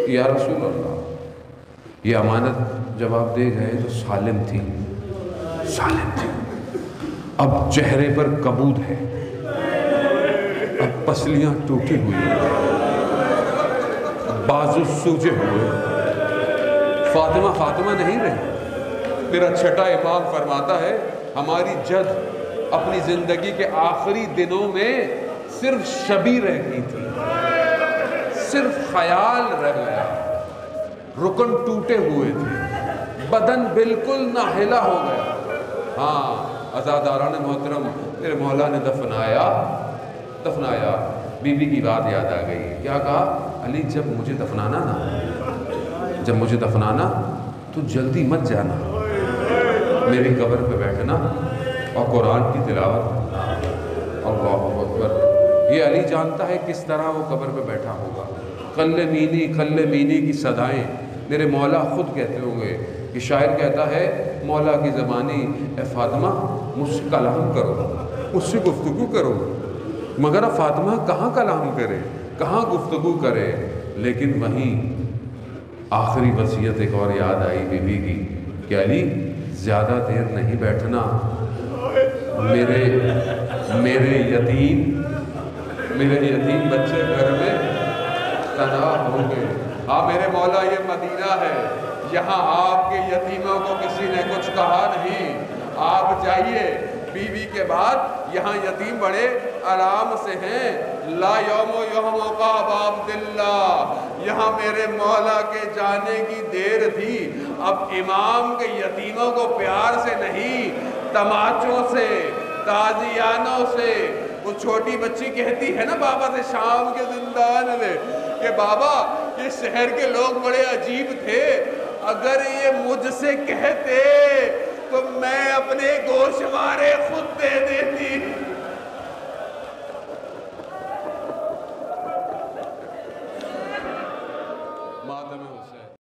یا رسول اللہ یہ امانت جب آپ دے گئے تو سالم تھی. اب چہرے پر کبود ہے, اب پسلیاں ٹوٹی ہوئی, بازو سوجے ہوئے. فاطمہ نہیں رہی. میرا چھٹا امام فرماتا ہے ہماری جد اپنی زندگی کے آخری دنوں میں صرف شبی رہ گئی تھی, صرف خیال رہ گیا. رکن ٹوٹے ہوئے تھے, بدن بالکل ناہلا ہو گیا. ہاں عزاداران محترم میرے مولا نے دفنایا. بی بی کی بات یاد آ گئی. کیا کہا؟ علی جب مجھے دفنانا تو جلدی مت جانا, میری قبر پہ بیٹھنا اور قرآن کی تلاوت کرنا. اللہ اکبر. یہ علی جانتا ہے کس طرح وہ قبر پہ بیٹھا ہوگا. کلمینی کی صدائیں میرے مولا خود کہتے ہوں گے. کہ شاعر کہتا ہے مولا کی زبانی اے فاطمہ مجھ سے کلام کرو, مجھ سے گفتگو کرو. مگر اب فاطمہ کہاں کلام کرے, کہاں گفتگو کرے. لیکن وہیں آخری وصیت ایک اور یاد آئی بی بی کی کہ علی زیادہ دیر نہیں بیٹھنا, میرے یتیم بچے گھر میں تنہا ہوں گے. ہاں میرے مولا یہ مدینہ ہے, یہاں آپ کے یتیموں کو کسی نے کچھ کہا نہیں. آپ جائیے, بیوی کے بعد یہاں یتیم بڑے آرام سے ہیں. لا یوم کا عبداللہ, یہاں میرے مولا کے جانے کی دیر تھی. اب امام کے یتیموں کو پیار سے نہیں, تماچوں سے, تازیانوں سے, وہ چھوٹی بچی کہتی ہے نا بابا سے شام کے زندان میں کہ بابا یہ شہر کے لوگ بڑے عجیب تھے، اگر یہ مجھ سے کہتے تو میں اپنے گوشوارے خود